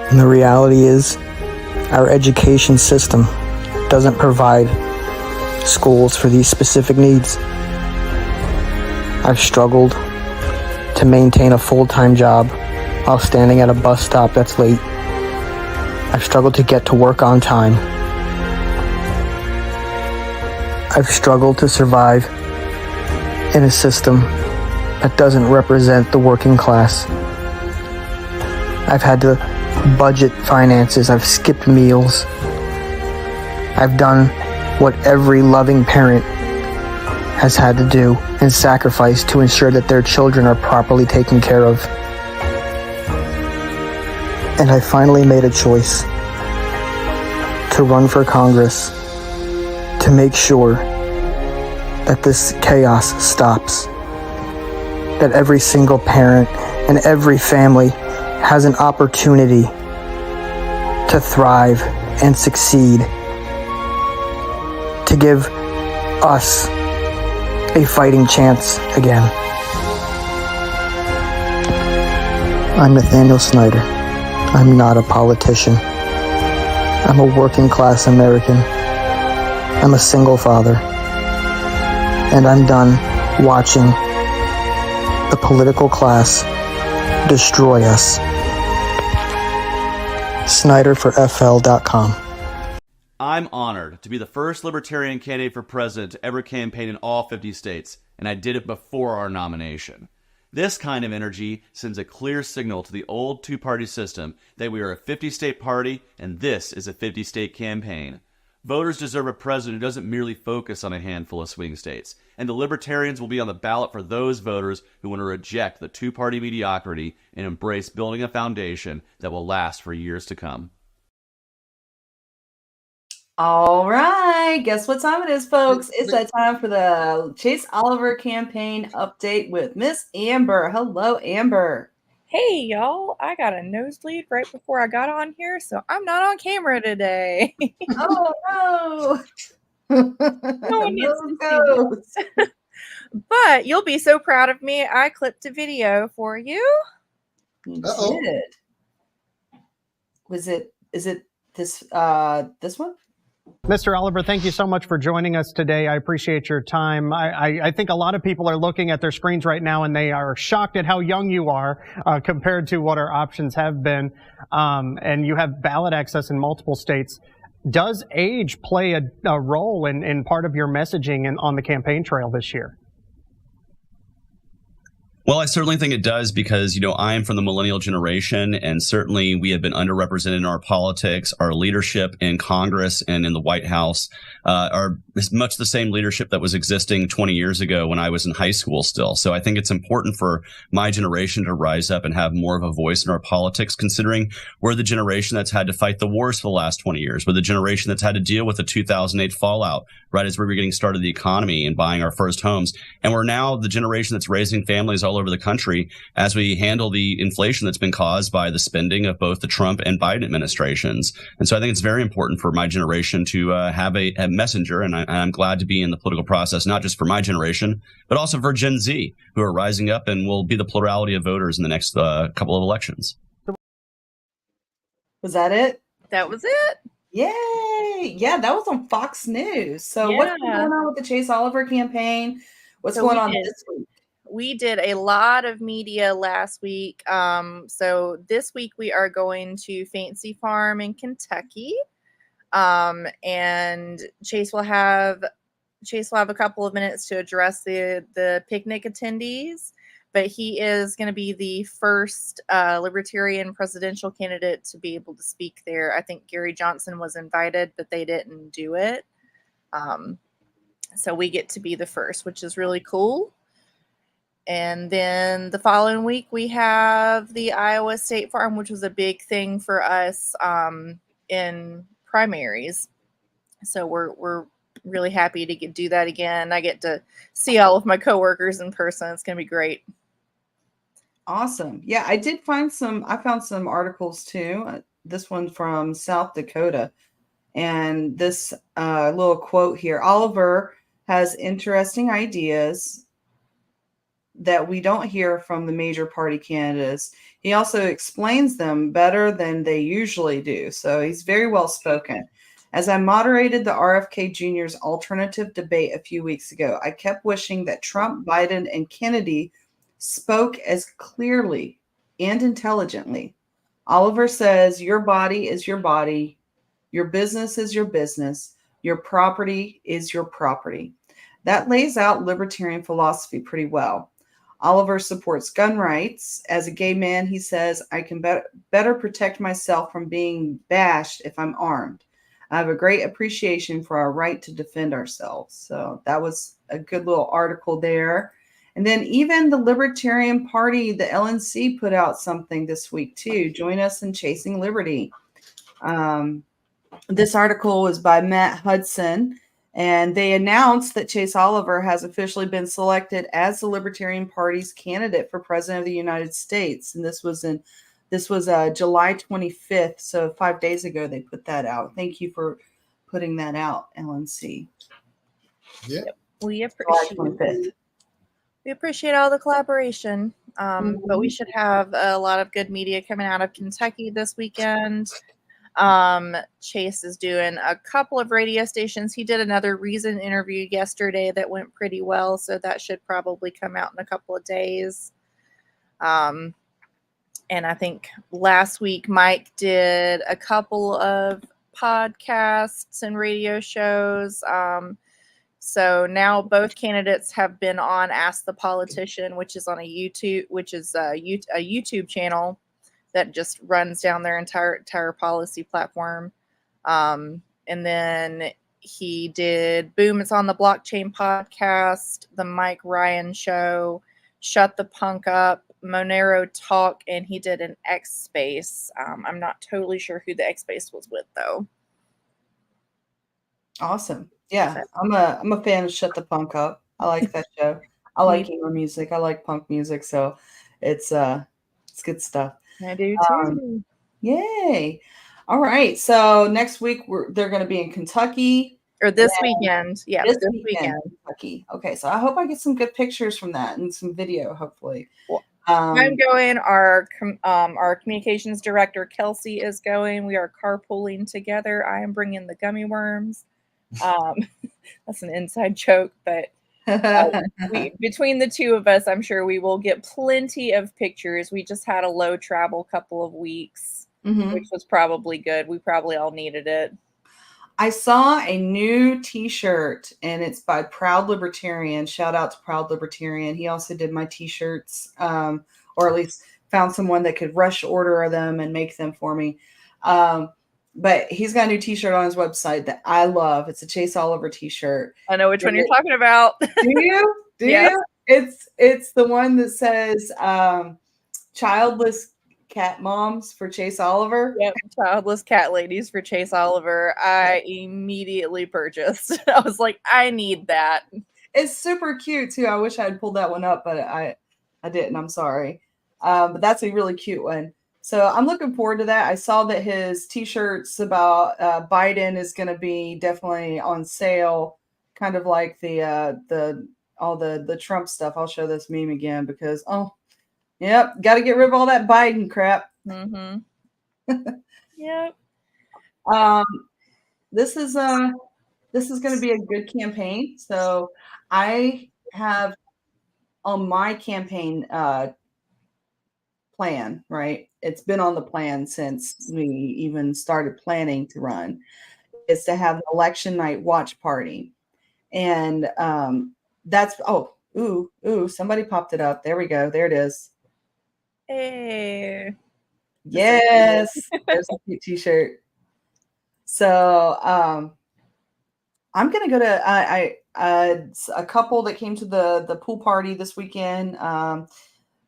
And the reality is, our education system doesn't provide schools for these specific needs. I've struggled to maintain a full-time job while standing at a bus stop that's late. I've struggled to get to work on time. I've struggled to survive in a system that doesn't represent the working class. I've had to budget finances. I've skipped meals. I've done what every loving parent has had to do and sacrifice to ensure that their children are properly taken care of. And I finally made a choice to run for Congress to make sure that this chaos stops, that every single parent and every family has an opportunity to thrive and succeed, to give us a fighting chance again. I'm Nathaniel Snyder. I'm not a politician. I'm a working class American. I'm a single father. And I'm done watching the political class destroy us. SnyderForFL.com. I'm honored to be the first Libertarian candidate for president to ever campaign in all 50 states, and I did it before our nomination. This kind of energy sends a clear signal to the old two-party system that we are a 50-state party and this is a 50-state campaign. Voters deserve a president who doesn't merely focus on a handful of swing states, and the Libertarians will be on the ballot for those voters who want to reject the two-party mediocrity and embrace building a foundation that will last for years to come. All right, guess what time it is, folks? It's that time for the Chase Oliver campaign update with Miss Amber. Hello, Amber. Hey, y'all. I got a nosebleed right before I got on here, so I'm not on camera today. Oh, no. No one needs to see this. But you'll be so proud of me. I clipped a video for you. You did. Is it this one? Mr. Oliver, thank you so much for joining us today. I appreciate your time. I think a lot of people are looking at their screens right now and they are shocked at how young you are compared to what our options have been. And you have ballot access in multiple states. Does age play a role in part of your messaging on the campaign trail this year? Well, I certainly think it does because, I am from the millennial generation, and certainly we have been underrepresented in our politics. Our leadership in Congress and in the White House are much the same leadership that was existing 20 years ago when I was in high school still. So I think it's important for my generation to rise up and have more of a voice in our politics, considering we're the generation that's had to fight the wars for the last 20 years. We're the generation that's had to deal with the 2008 fallout, right as we were getting started the economy and buying our first homes. And we're now the generation that's raising families all over the country as we handle the inflation that's been caused by the spending of both the Trump and Biden administrations. And so I think it's very important for my generation to have a messenger, and I'm glad to be in the political process, not just for my generation, but also for Gen Z, who are rising up and will be the plurality of voters in the next couple of elections. Was that it? That was it. Yay! Yeah, that was on Fox News. So what's going on with the Chase Oliver campaign? What's going on this week? We did a lot of media last week. So this week we are going to Fancy Farm in Kentucky. And Chase will have a couple of minutes to address the picnic attendees, but he is going to be the first Libertarian presidential candidate to be able to speak there. I think Gary Johnson was invited, but they didn't do it. So we get to be the first, which is really cool. And then the following week, we have the Iowa State Farm, which was a big thing for us in primaries. So we're really happy to do that again. I get to see all of my coworkers in person. It's going to be great. Awesome. Yeah, I found some articles too. This one from South Dakota. And this little quote here: Oliver has interesting ideas that we don't hear from the major party candidates. He also explains them better than they usually do. So he's very well spoken. As I moderated the RFK Jr.'s alternative debate a few weeks ago, I kept wishing that Trump, Biden, and Kennedy spoke as clearly and intelligently. Oliver says, your body is your body. Your business is your business. Your property is your property. That lays out libertarian philosophy pretty well. Oliver supports gun rights. As a gay man, he says, I can better protect myself from being bashed if I'm armed. I have a great appreciation for our right to defend ourselves. So that was a good little article there. And then even the Libertarian Party, the LNC, put out something this week too. Join us in chasing liberty. This article was by Matt Hudson, and they announced that Chase Oliver has officially been selected as the Libertarian Party's candidate for president of the United States. And this was July 25th. So 5 days ago, they put that out. Thank you for putting that out, LNC. Yeah. We appreciate all the collaboration. But we should have a lot of good media coming out of Kentucky this weekend. Chase is doing a couple of radio stations. He did another Reason interview yesterday that went pretty well, so that should probably come out in a couple of days. And I think last week Mike did a couple of podcasts and radio shows. So now both candidates have been on Ask the Politician, which is on a YouTube channel that just runs down their entire policy platform. And then he did Boom, It's on the Blockchain podcast, the Mike Ryan Show, Shut the Punk Up, Monero Talk, and he did an X Space. I'm not totally sure who the X Space was with though. Awesome. Yeah, I'm a fan of Shut the Punk Up. I like that show. I like emo music. I like punk music, so it's good stuff. I do too. Yay! All right. So next week they're going to be in Kentucky, or this weekend. Yeah, this weekend, Kentucky. Okay. So I hope I get some good pictures from that and some video, hopefully. Well, I'm going. Our communications director Kelsey is going. We are carpooling together. I am bringing the gummy worms. That's an inside joke, but between the two of us, I'm sure we will get plenty of pictures. We just had a low travel couple of weeks, which was probably good. We probably all needed it. I saw a new t-shirt and it's by Proud Libertarian. Shout out to Proud Libertarian. He also did my t-shirts, or at least found someone that could rush order them and make them for me. But he's got a new t-shirt on his website that I love. It's a Chase Oliver t-shirt. I know which one you're talking about. Do you? Do you? It's the one that says childless cat moms for Chase Oliver. Yep, childless cat ladies for Chase Oliver. I immediately purchased. I was like, I need that. It's super cute too. I wish I had pulled that one up, but I didn't. I'm sorry. But that's a really cute one. So I'm looking forward to that. I saw that his t-shirts about Biden is going to be definitely on sale, kind of like the Trump stuff. I'll show this meme again because yep, got to get rid of all that Biden crap. Yep. This is going to be a good campaign. So I have on my campaign plan, right? It's been on the plan since we even started planning to run, is to have an election night watch party. And that's, somebody popped it up. There we go. There it is. Hey. Yes. There's a cute t-shirt. So I'm going to go to a couple that came to the pool party this weekend,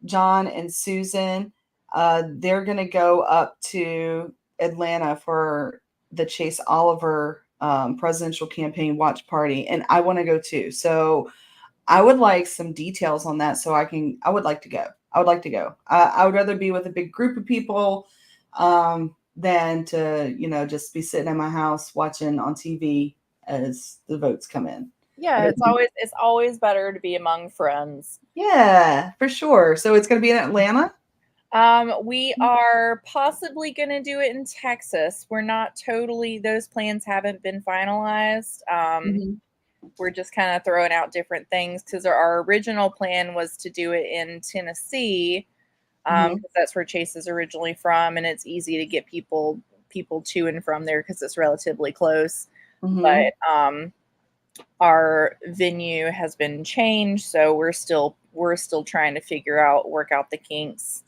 John and Susan. They're going to go up to Atlanta for the Chase Oliver presidential campaign watch party, and I want to go too. So I would like some details on that so I would like to go. I would rather be with a big group of people than to, just be sitting in my house watching on TV as the votes come in. Yeah, it's always better to be among friends. Yeah, for sure. So it's going to be in Atlanta? We are possibly going to do it in Texas. We're not totally, those plans haven't been finalized. We're just kind of throwing out different things because our original plan was to do it in Tennessee, because that's where Chase is originally from, and it's easy to get people to and from there because it's relatively close. But our venue has been changed, so we're still trying to work out the kinks.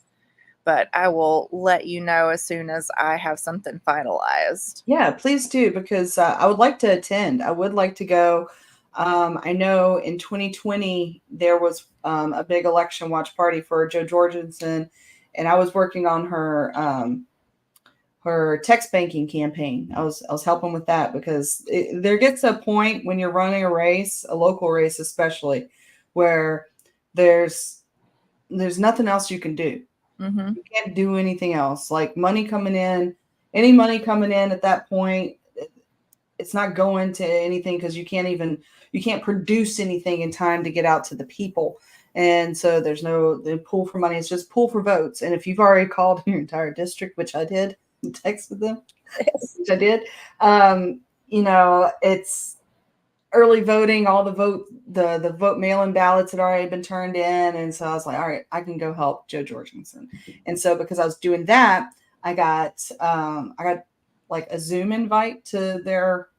But I will let you know as soon as I have something finalized. Yeah, please do, because I would like to attend. I would like to go. I know in 2020 there was a big election watch party for Joe Jorgensen, and I was working on her text banking campaign. I was helping with that because there gets a point when you're running a race, a local race especially, where there's nothing else you can do. You can't do anything else. Like any money coming in at that point, it's not going to anything because you can't produce anything in time to get out to the people. And so there's no pool for money. It's just pool for votes. And if you've already called your entire district, which I did, and texted them, which I did, it's early voting, all the vote mail-in ballots had already been turned in. And so I was like, all right, I can go help Joe Jorgensen. And so because I was doing that, I got like a Zoom invite to their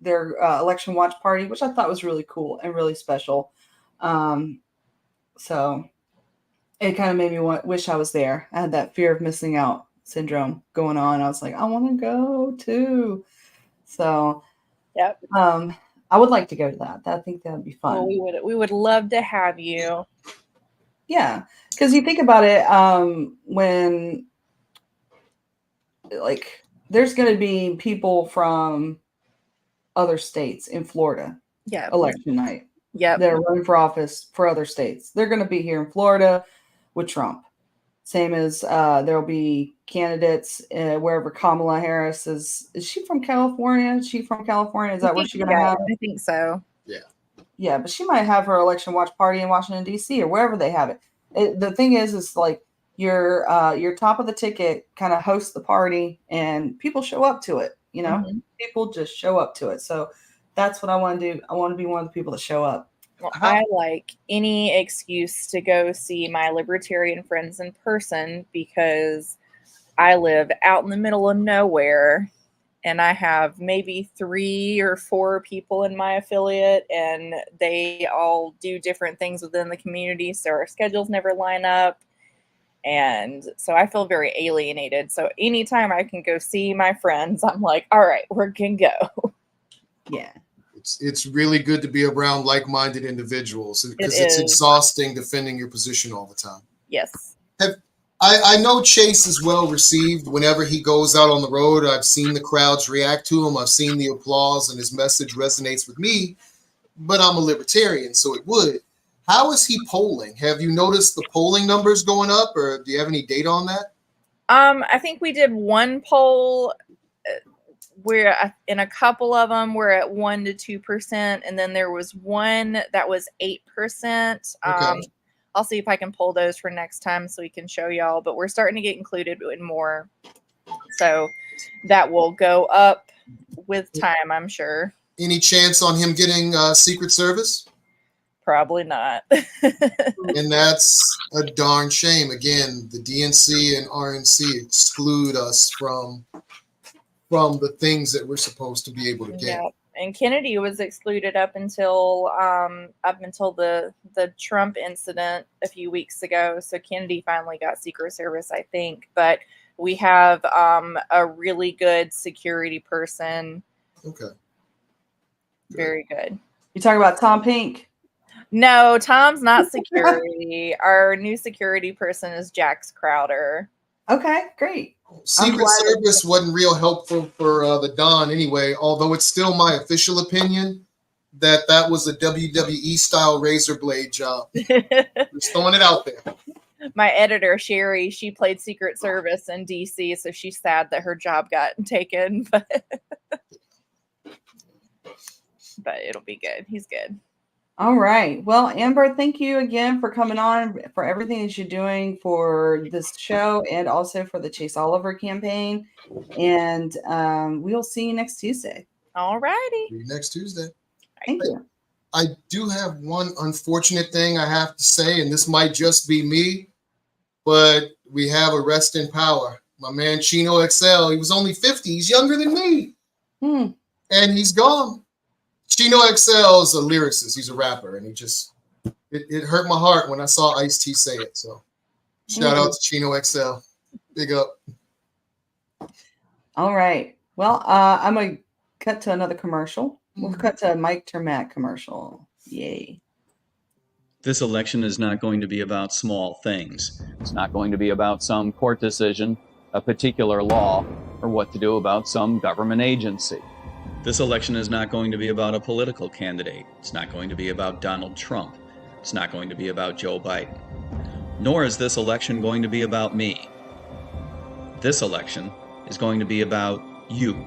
election watch party, which I thought was really cool and really special. So it kind of made me wish I was there. I had that fear of missing out syndrome going on. I was like, I want to go too. So, yep. I would like to go to that. I think that would be fun. Well, we would love to have you. Yeah, because you think about it, when like there's going to be people from other states in Florida, election night, that are running for office for other states. They're going to be here in Florida with Trump. Same as there'll be candidates wherever Kamala Harris is. Is she from California? Is she from California? Is that where she's going to have? I think so. Yeah. Yeah, but she might have her election watch party in Washington, D.C. or wherever they have it. The thing is like your top of the ticket kind of hosts the party and people show up to it. People just show up to it. So that's what I want to do. I want to be one of the people that show up. Well, I like any excuse to go see my libertarian friends in person because I live out in the middle of nowhere and I have maybe 3 or 4 people in my affiliate and they all do different things within the community. So our schedules never line up. And so I feel very alienated. So anytime I can go see my friends, I'm like, all right, we're going to go. Yeah. It's really good to be around like-minded individuals because it's is exhausting defending your position all the time. Yes. I know Chase is well received whenever he goes out on the road. I've seen the crowds react to him. I've seen the applause and his message resonates with me, but I'm a libertarian, so it would. How is he polling? Have you noticed the polling numbers going up, or do you have any data on that? I think we did one poll where in a couple of them we're at 1 to 2%, and then there was one that was 8%. Okay. I'll see if I can pull those for next time so we can show y'all, but we're starting to get included in more. So that will go up with time, I'm sure. Any chance on him getting Secret Service? Probably not. And that's a darn shame. Again, the DNC and RNC exclude us from the things that we're supposed to be able to get. Yeah. And Kennedy was excluded up until the Trump incident a few weeks ago. So Kennedy finally got Secret Service, I think. But we have a really good security person. Okay. Very good. You talking about Tom Pink? No, Tom's not security. Our new security person is Jax Crowder. Okay, great. Secret Service wasn't real helpful for the Don anyway, although it's still my official opinion that was a WWE style razor blade job. Just throwing it out there. My editor, Sherry, she played Secret Service in DC, so she's sad that her job got taken, but it'll be good. He's good. All right. Well, Amber, thank you again for coming on, for everything that you're doing for this show and also for the Chase Oliver campaign. And we'll see you next Tuesday. All righty. See you next Tuesday. Thank you. I do have one unfortunate thing I have to say, and this might just be me, but we have a rest in power. My man Chino XL, he was only 50. He's younger than me. And he's gone. Chino XL is a lyricist. He's a rapper, and it hurt my heart when I saw Ice-T say it. So shout out to Chino XL. Big up. All right. Well, I'm going to cut to another commercial. We'll cut to a Mike Termat commercial. Yay. This election is not going to be about small things. It's not going to be about some court decision, a particular law, or what to do about some government agency. This election is not going to be about a political candidate. It's not going to be about Donald Trump. It's not going to be about Joe Biden. Nor is this election going to be about me. This election is going to be about you.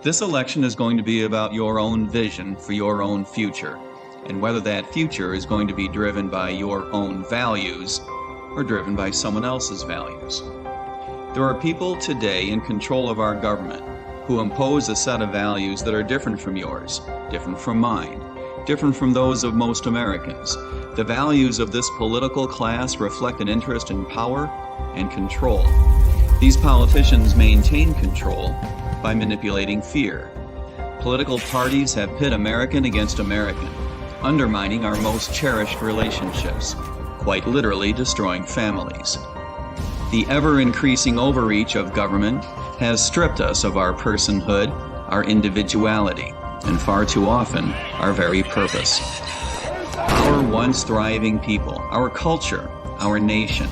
This election is going to be about your own vision for your own future, and whether that future is going to be driven by your own values or driven by someone else's values. There are people today in control of our government who impose a set of values that are different from yours, different from mine, different from those of most Americans. The values of this political class reflect an interest in power and control. These politicians maintain control by manipulating fear. Political parties have pit American against American, undermining our most cherished relationships, quite literally destroying families. The ever-increasing overreach of government has stripped us of our personhood, our individuality, and far too often, our very purpose. Our once thriving people, our culture, our nation,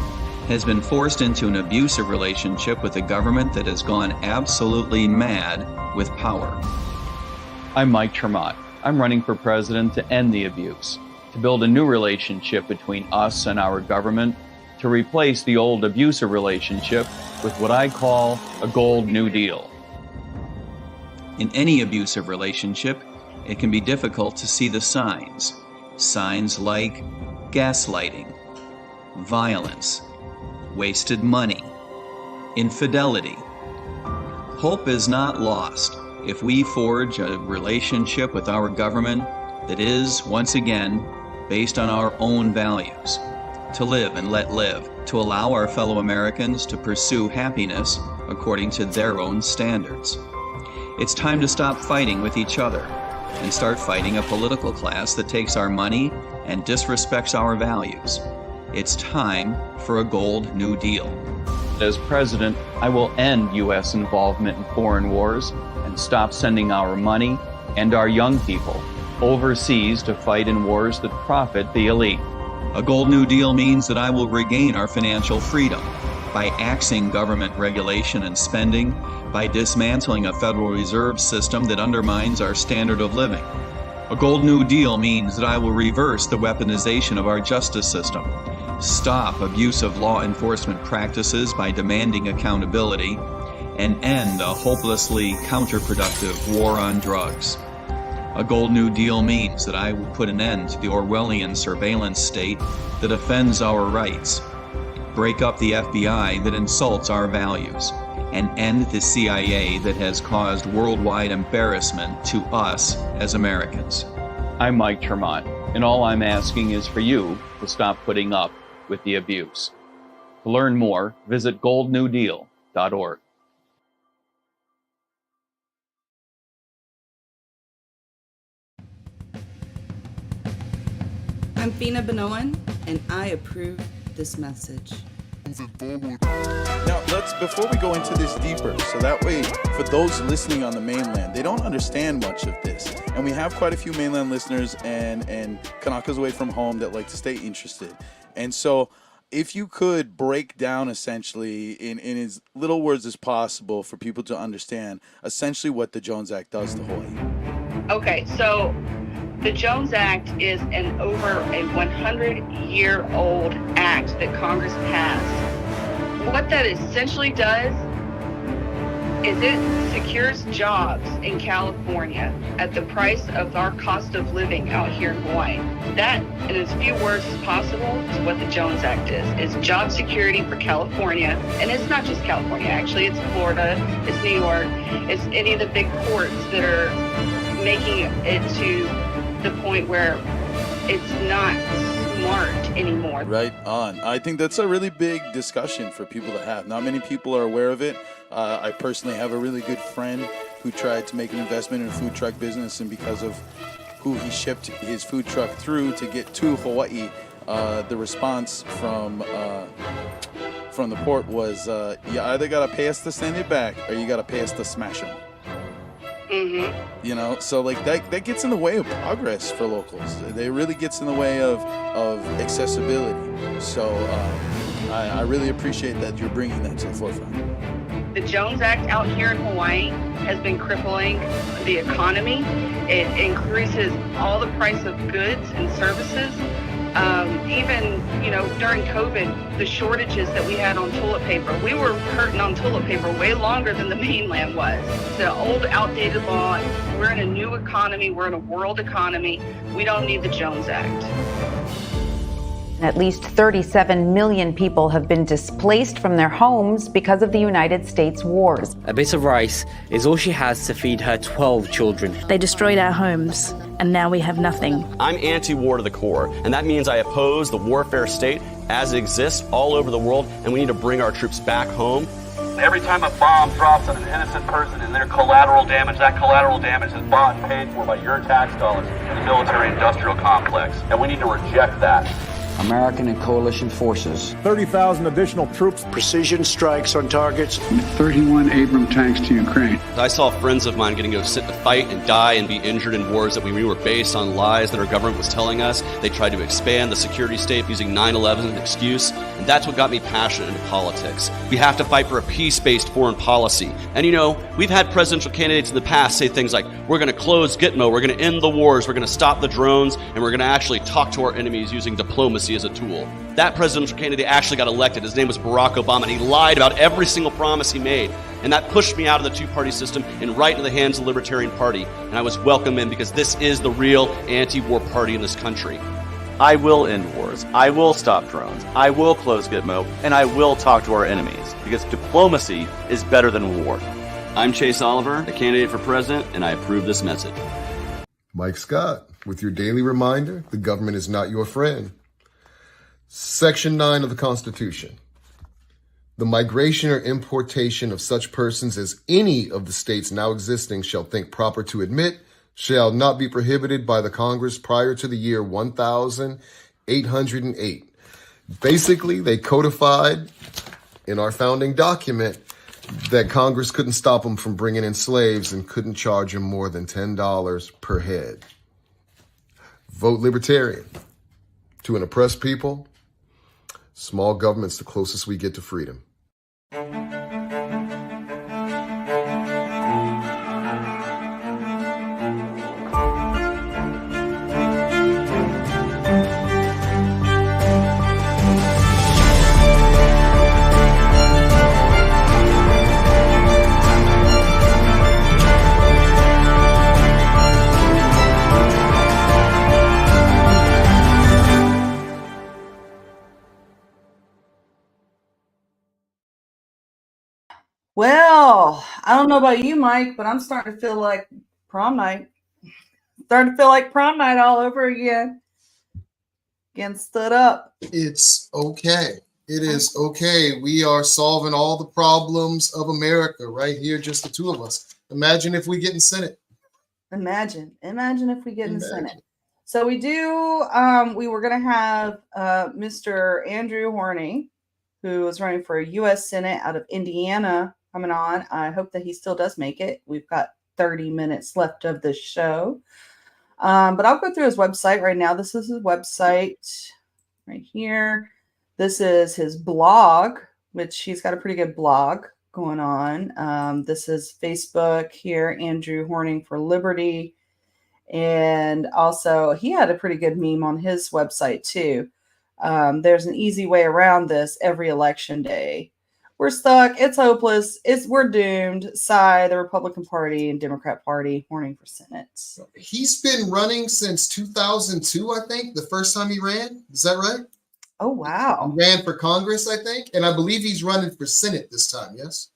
has been forced into an abusive relationship with a government that has gone absolutely mad with power. I'm Mike Tremont. I'm running for president to end the abuse, to build a new relationship between us and our government, to replace the old abusive relationship with what I call a gold New Deal. In any abusive relationship, it can be difficult to see the signs. Signs like gaslighting, violence, wasted money, infidelity. Hope is not lost if we forge a relationship with our government that is, once again, based on our own values. To live and let live, to allow our fellow Americans to pursue happiness according to their own standards. It's time to stop fighting with each other and start fighting a political class that takes our money and disrespects our values. It's time for a gold New Deal. As president, I will end U.S. involvement in foreign wars and stop sending our money and our young people overseas to fight in wars that profit the elite. A gold New Deal means that I will regain our financial freedom by axing government regulation and spending, by dismantling a Federal Reserve system that undermines our standard of living. A gold New Deal means that I will reverse the weaponization of our justice system, stop abusive law enforcement practices by demanding accountability, and end a hopelessly counterproductive war on drugs. A gold New Deal means that I will put an end to the Orwellian surveillance state that offends our rights, break up the FBI that insults our values, and end the CIA that has caused worldwide embarrassment to us as Americans. I'm Mike Tremont, and all I'm asking is for you to stop putting up with the abuse. To learn more, visit goldnewdeal.org. I'm Feena Benoan, and I approve this message. Now, before we go into this deeper, so that way, for those listening on the mainland, they don't understand much of this. And we have quite a few mainland listeners and Kanakas away from home that like to stay interested. And so, if you could break down essentially in as little words as possible for people to understand essentially what the Jones Act does to Hawaii. Okay, so the Jones Act is an over a 100-year-old act that Congress passed. What that essentially does is it secures jobs in California at the price of our cost of living out here in Hawaii. That, in as few words as possible, is what the Jones Act is. It's job security for California. And it's not just California, actually. It's Florida, it's New York, it's any of the big ports that are making it to the point where it's not smart anymore. Right on. I think that's a really big discussion for people to have. Not many people are aware of it. I personally have a really good friend who tried to make an investment in a food truck business, and because of who he shipped his food truck through to get to Hawaii, the response from the port was, you either got to pay us to send it back or you got to pay us to smash them. Mm-hmm. You know, so like that gets in the way of progress for locals. It really gets in the way of accessibility. So I really appreciate that you're bringing that to the forefront. The Jones Act out here in Hawaii has been crippling the economy. It increases all the price of goods and services. Even, during COVID, the shortages that we had on toilet paper, we were hurting on toilet paper way longer than the mainland was. It's an old, outdated law. We're in a new economy. We're in a world economy. We don't need the Jones Act. At least 37 million people have been displaced from their homes because of the United States wars. A bit of rice is all she has to feed her 12 children. They destroyed our homes, and now we have nothing. I'm anti-war to the core, and that means I oppose the warfare state as it exists all over the world, and we need to bring our troops back home. Every time a bomb drops on an innocent person and their collateral damage, that collateral damage is bought and paid for by your tax dollars in the military-industrial complex, and we need to reject that. American and coalition forces. 30,000 additional troops. Precision strikes on targets. 31 Abrams tanks to Ukraine. I saw friends of mine getting to go sit to fight and die and be injured in wars that we knew were based on lies that our government was telling us. They tried to expand the security state using 9/11 as an excuse. And that's what got me passionate into politics. We have to fight for a peace-based foreign policy. And we've had presidential candidates in the past say things like, we're going to close Gitmo, we're going to end the wars, we're going to stop the drones, and we're going to actually talk to our enemies using diplomacy as a tool. That presidential candidate actually got elected. His name was Barack Obama, and he lied about every single promise he made. And that pushed me out of the two-party system and right into the hands of the Libertarian Party. And I was welcome in because this is the real anti-war party in this country. I will end wars. I will stop drones. I will close Gitmo, and I will talk to our enemies because diplomacy is better than war. I'm Chase Oliver, a candidate for president, and I approve this message. Mike Scott, with your daily reminder, the government is not your friend. Section 9 of the Constitution. The migration or importation of such persons as any of the states now existing shall think proper to admit shall not be prohibited by the Congress prior to the year 1808. Basically, they codified in our founding document that Congress couldn't stop them from bringing in slaves and couldn't charge them more than $10 per head. Vote Libertarian. To an oppressed people, small government's the closest we get to freedom. Well, I don't know about you, Mike, but I'm starting to feel like prom night. Starting to feel like prom night all over again. Getting stood up. It's okay. It is okay. We are solving all the problems of America right here, just the two of us. Imagine if we get in Senate. Imagine if we get in Senate. So we do, we were going to have Mr. Andrew Horney, who is running for a U.S. Senate out of Indiana, coming on. I hope that he still does make it. We've got 30 minutes left of the show. But I'll go through his website right now. This is his website right here. This is his blog, which he's got a pretty good blog going on. This is Facebook here, Andrew Horning for Liberty. And also he had a pretty good meme on his website too. There's an easy way around this every election day. we're stuck. It's hopeless. We're doomed. Sigh, the Republican Party and Democrat Party warning for Senate. He's been running since 2002, I think, the first time he ran. Is that right? Oh, wow. He ran for Congress, I think. And I believe he's running for Senate this time, yes?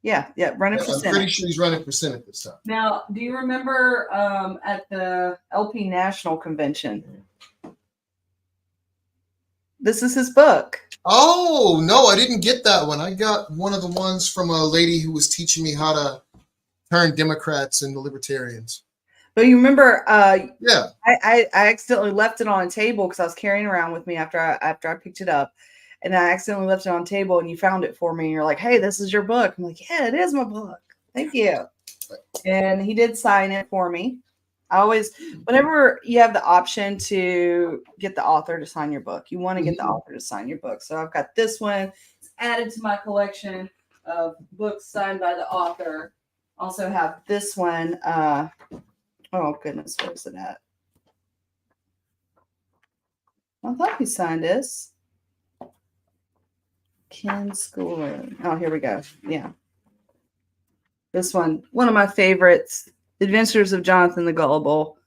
Yeah, running for Senate. I'm pretty sure he's running for Senate this time. Now, do you remember at the LP National Convention? This is his book. Oh, no, I didn't get that one. I got one of the ones from a lady who was teaching me how to turn Democrats into libertarians. But you remember, yeah, I accidentally left it on a table because I was carrying it around with me after I picked it up, and I accidentally left it on a table, and you found it for me. And you're like, "Hey, this is your book." I'm like, "Yeah, it is my book. Thank you." And he did sign it for me. I always, whenever you have the option to get the author to sign your book, you want to get the author to sign your book. So I've got this one. It's added to my collection of books signed by the author. Also have this one. Oh goodness, where's it at? I thought he signed this. Ken Schooler. Oh, here we go. Yeah. This one of my favorites. Adventures of Jonathan the Gullible,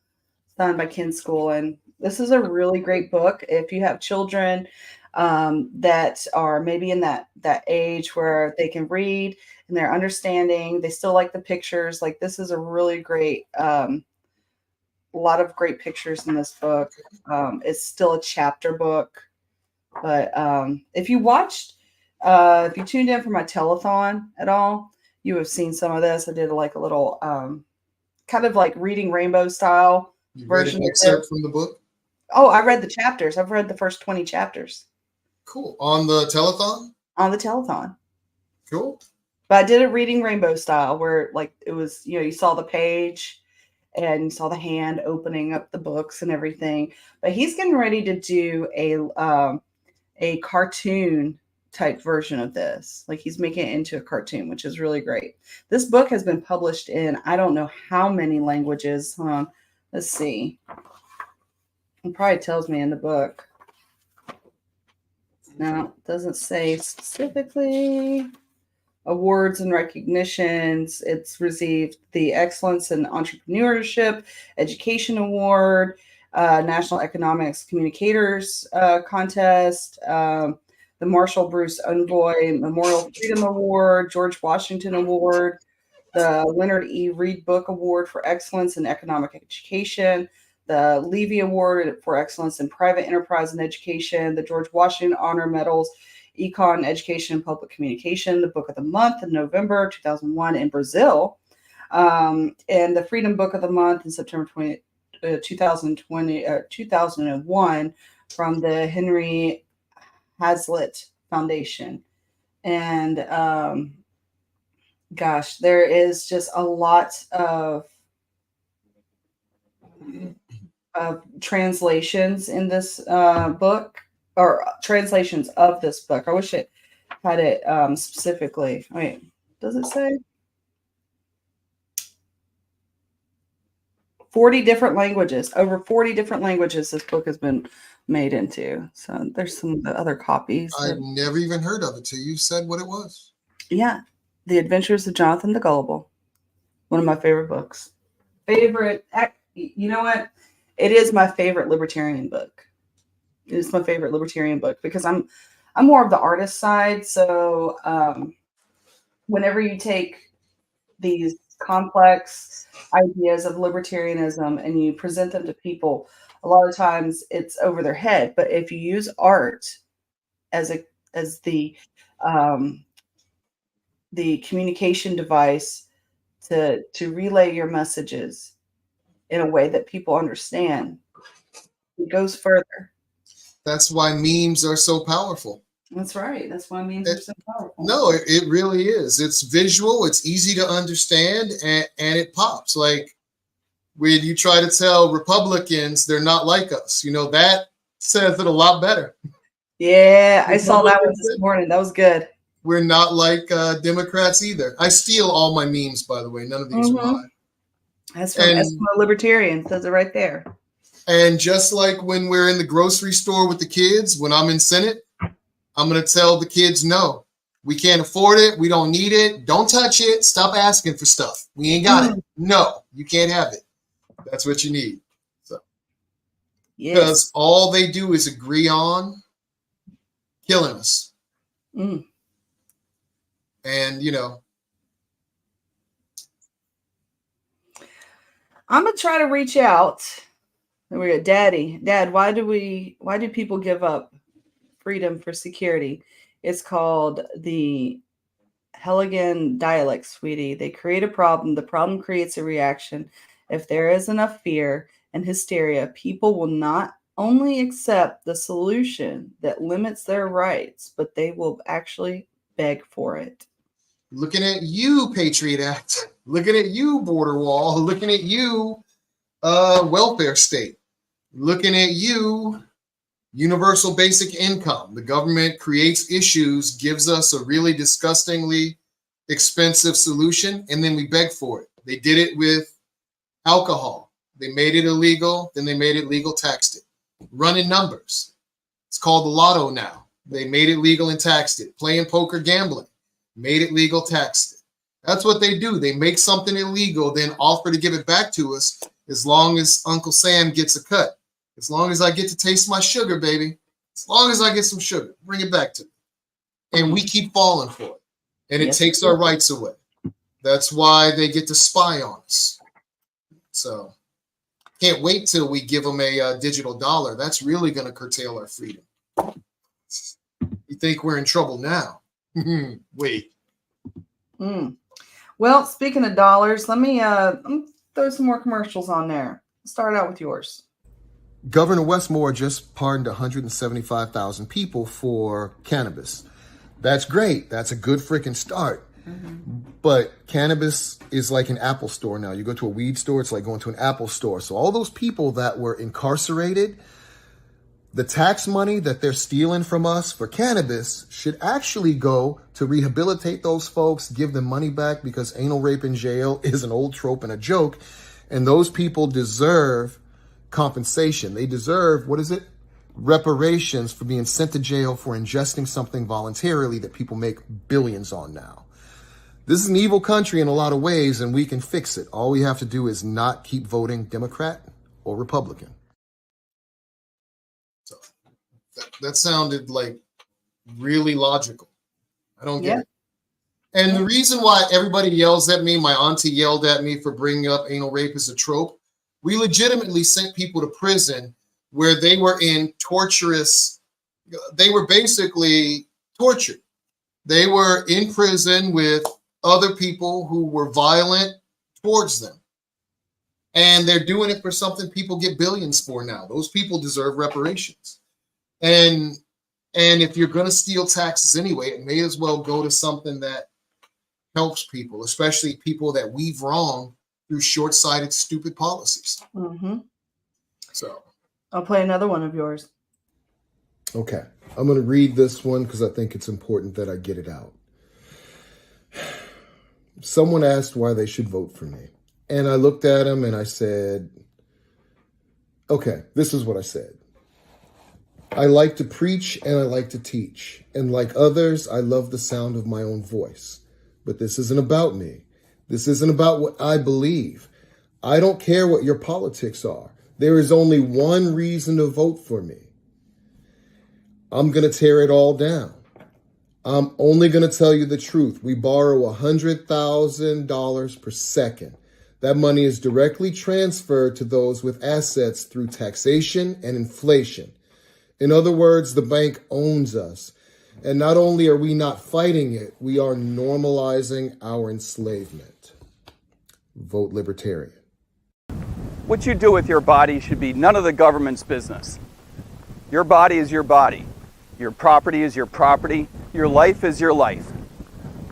signed by Ken Schoolen. This is a really great book. If you have children that are maybe in that age where they can read and they're understanding, they still like the pictures. Like, this is a really great, a lot of great pictures in this book. It's still a chapter book, but if you tuned in for my telethon at all, you have seen some of this. I did like a little kind of like Reading Rainbow style version. Read an excerpt from the book? Oh, I read the chapters. I've read the first 20 chapters. Cool. On the telethon? On the telethon. Cool. But I did a Reading Rainbow style where, like, it was, you saw the page and you saw the hand opening up the books and everything. But he's getting ready to do a cartoon type version of this. Like, he's making it into a cartoon, which is really great. This book has been published in I don't know how many languages. Let's see. It probably tells me in the book. No, it doesn't say specifically. Awards and recognitions. It's received the Excellence in Entrepreneurship Education Award, National Economics Communicators Contest, the Marshall Bruce Envoy Memorial Freedom Award, George Washington Award, the Leonard E. Reed Book Award for Excellence in Economic Education, the Levy Award for Excellence in Private Enterprise and Education, the George Washington Honor Medals, Econ, Education, and Public Communication, the Book of the Month in November 2001 in Brazil, and the Freedom Book of the Month in September 2001 from the Henry Hazlitt Foundation. And gosh, there is just a lot of translations in this book, or translations of this book. I wish it had it specifically. Wait, does it say? 40 different languages, over 40 different languages this book has been made into. So there's some of the other copies. I've never even heard of it till you said what it was. Yeah. The Adventures of Jonathan the Gullible. One of my favorite books. You know what? It is my favorite libertarian book. It is my favorite libertarian book because I'm more of the artist side. So whenever you take these complex ideas of libertarianism and you present them to people, a lot of times it's over their head. But if you use art as the communication device to relay your messages in a way that people understand, it goes further. That's why memes are so powerful. That's right. That's why memes are so powerful. No, it really is. It's visual. It's easy to understand, and it pops. Like when you try to tell Republicans they're not like us, that says it a lot better. Yeah, I saw that one this morning. That was good. We're not like Democrats either. I steal all my memes, by the way. None of these are mine. That's from Eskimo Libertarian. Says it right there. And just like when we're in the grocery store with the kids, when I'm in Senate, I'm going to tell the kids no. We can't afford it. We don't need it. Don't touch it. Stop asking for stuff. We ain't got it. No, you can't have it. That's what you need. So, because all they do is agree on killing us. And, you know, I'm gonna try to reach out. And we got Dad, why do people give up freedom for security? It's called the Hegelian dialect, sweetie. They create a problem. The problem creates a reaction. If there is enough fear and hysteria, people will not only accept the solution that limits their rights, but they will actually beg for it. Looking at you, Patriot Act. Looking at you, border wall. Looking at you, welfare state. Looking at you, universal basic income. The government creates issues, gives us a really disgustingly expensive solution, and then we beg for it. They did it with alcohol. They made it illegal, then they made it legal, taxed it. Running numbers. It's called the lotto now. They made it legal and taxed it. Playing poker, gambling. Made it legal, taxed it. That's what they do. They make something illegal, then offer to give it back to us as long as Uncle Sam gets a cut. As long as I get to taste my sugar, baby. As long as I get some sugar, bring it back to me. And we keep falling for it. And it takes our rights away. That's why they get to spy on us. So can't wait till we give them a digital dollar. That's really going to curtail our freedom. You think we're in trouble now? Wait. Well, speaking of dollars, let me throw some more commercials on there. Start out with yours. Governor Westmore just pardoned 175,000 people for cannabis. That's great. That's a good freaking start. But cannabis is like an Apple store now. You go to a weed store, it's like going to an Apple store. So all those people that were incarcerated, the tax money that they're stealing from us for cannabis should actually go to rehabilitate those folks, give them money back, because anal rape in jail is an old trope and a joke. And those people deserve compensation. They deserve, what is it? Reparations for being sent to jail for ingesting something voluntarily that people make billions on now. This is an evil country in a lot of ways, and we can fix it. All we have to do is not keep voting Democrat or Republican. So that sounded like really logical. I don't get it. And the reason why everybody yells at me, my auntie yelled at me for bringing up anal rape as a trope, we legitimately sent people to prison where they were in torturous, they were basically tortured. They were in prison with other people who were violent towards them. And they're doing it for something people get billions for now. Those people deserve reparations. And if you're going to steal taxes anyway, it may as well go to something that helps people, especially people that we've wrong through short-sighted, stupid policies. So I'll play another one of yours. Okay. I'm going to read this one because I think it's important that I get it out. Someone asked why they should vote for me. And I looked at him and I said, okay, this is what I said. I like to preach and I like to teach. And like others, I love the sound of my own voice. But this isn't about me. This isn't about what I believe. I don't care what your politics are. There is only one reason to vote for me. I'm going to tear it all down. I'm only going to tell you the truth. We borrow $100,000 per second. That money is directly transferred to those with assets through taxation and inflation. In other words, the bank owns us. And not only are we not fighting it, we are normalizing our enslavement. Vote Libertarian. What you do with your body should be none of the government's business. Your body is your body. Your property is your property. Your life is your life.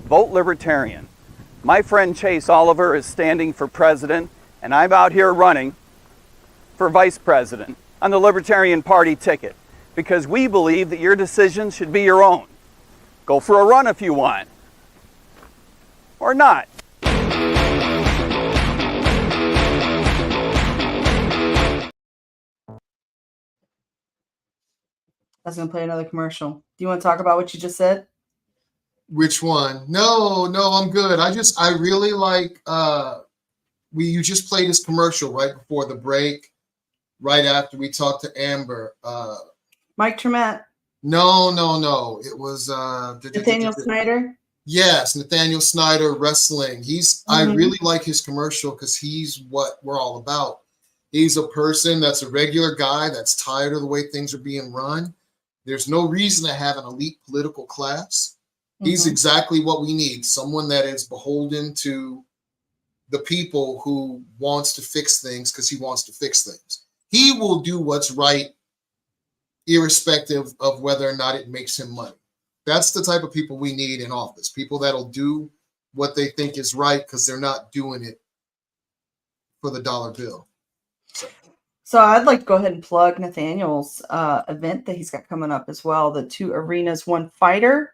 Vote Libertarian. My friend Chase Oliver is standing for president, and I'm out here running for vice president on the Libertarian Party ticket because we believe that your decisions should be your own. Go for a run if you want. Or not. I was going to play another commercial. Do you want to talk about what you just said? Which one? No, I'm good. I really like you just played this commercial right before the break, right after we talked to Amber. Mike Tremette. No. It was Nathaniel Snyder. Yes, Nathaniel Snyder wrestling. I really like his commercial because he's what we're all about. He's a person that's a regular guy that's tired of the way things are being run. There's no reason to have an elite political class. He's exactly what we need. Someone that is beholden to the people who wants to fix things because he wants to fix things. He will do what's right, irrespective of whether or not it makes him money. That's the type of people we need in office. People that'll do what they think is right because they're not doing it for the dollar bill. So I'd like to go ahead and plug Nathaniel's event that he's got coming up as well. The 2 Arenas, 1 Fighter,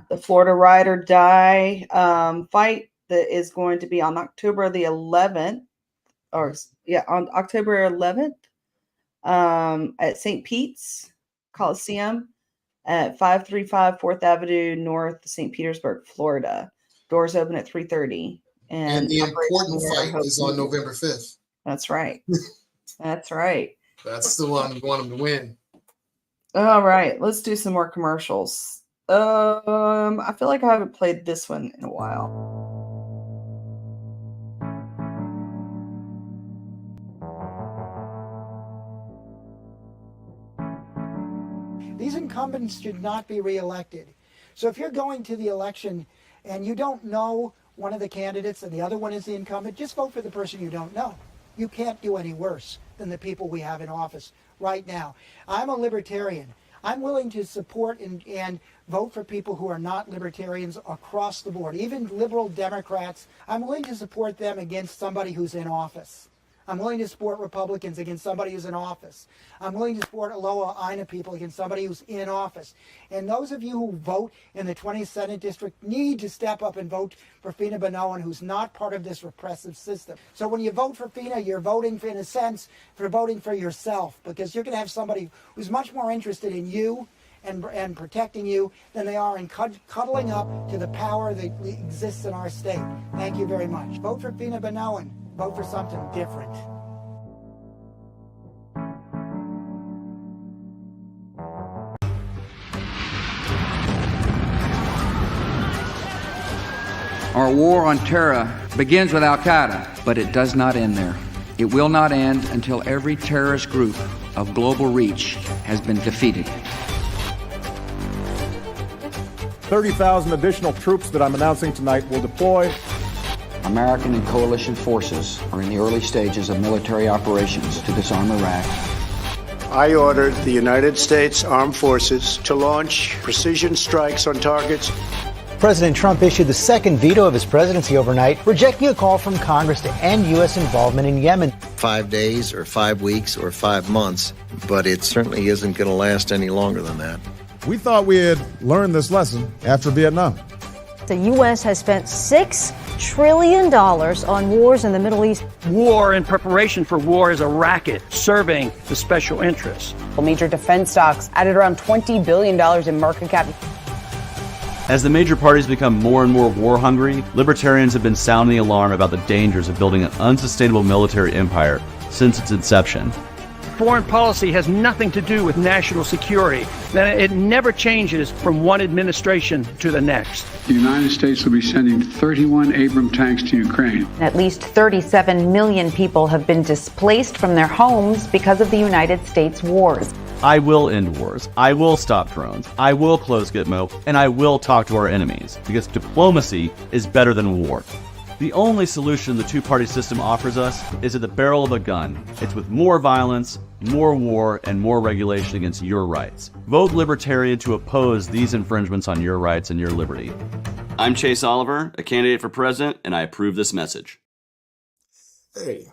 the Florida Ride or Die fight that is going to be on October the 11th, on October 11th at St. Pete's Coliseum at 535 4th Avenue North, St. Petersburg, Florida. Doors open at 3:30. And the important fight is on November 5th. That's right. That's right. That's the one we want him to win. All right, let's do some more commercials. I feel like I haven't played this one in a while. These incumbents should not be reelected. So if you're going to the election and you don't know one of the candidates and the other one is the incumbent, just vote for the person you don't know. You can't do any worse than the people we have in office right now. I'm a libertarian. I'm willing to support and vote for people who are not libertarians across the board, even liberal Democrats. I'm willing to support them against somebody who's in office. I'm willing to support Republicans against somebody who's in office. I'm willing to support Aloha Aina people against somebody who's in office. And those of you who vote in the 20th Senate District need to step up and vote for Feena Banoan, who's not part of this repressive system. So when you vote for Feena, you're voting, in a sense, for voting for yourself, because you're going to have somebody who's much more interested in you and protecting you than they are in cuddling up to the power that exists in our state. Thank you very much. Vote for Feena Banoan. Vote for something different. Our war on terror begins with Al-Qaeda, but it does not end there. It will not end until every terrorist group of global reach has been defeated. 30,000 additional troops that I'm announcing tonight will deploy. American and coalition forces are in the early stages of military operations to disarm Iraq. I ordered the United States Armed Forces to launch precision strikes on targets. President Trump issued the second veto of his presidency overnight, rejecting a call from Congress to end U.S. involvement in Yemen. 5 days or 5 weeks or 5 months, but it certainly isn't going to last any longer than that. We thought we had learned this lesson after Vietnam. The U.S. has spent $6 trillion on wars in the Middle East. War in preparation for war is a racket serving the special interests. Major defense stocks added around $20 billion in market cap. As the major parties become more and more war hungry, libertarians have been sounding the alarm about the dangers of building an unsustainable military empire since its inception. Foreign policy has nothing to do with national security. It never changes from one administration to the next. The United States will be sending 31 Abrams tanks to Ukraine. At least 37 million people have been displaced from their homes because of the United States wars. I will end wars. I will stop drones. I will close Gitmo. And I will talk to our enemies, because diplomacy is better than war. The only solution the two-party system offers us is at the barrel of a gun. It's with more violence, more war, and more regulation against your rights. Vote Libertarian to oppose these infringements on your rights and your liberty. I'm Chase Oliver, a candidate for president, and I approve this message. Hey,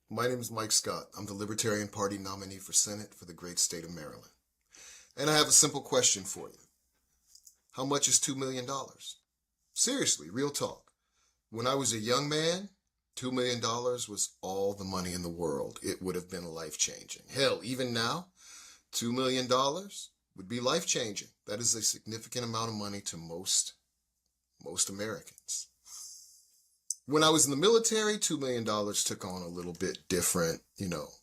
my name is Mike Scott. I'm the Libertarian Party nominee for Senate for the great state of Maryland. And I have a simple question for you. How much is $2 million? Seriously, real talk. When I was a young man, $2 million was all the money in the world. It would have been life-changing. Hell, even now, $2 million would be life-changing. That is a significant amount of money to most most Americans. When I was in the military, $2 million took on a little bit different,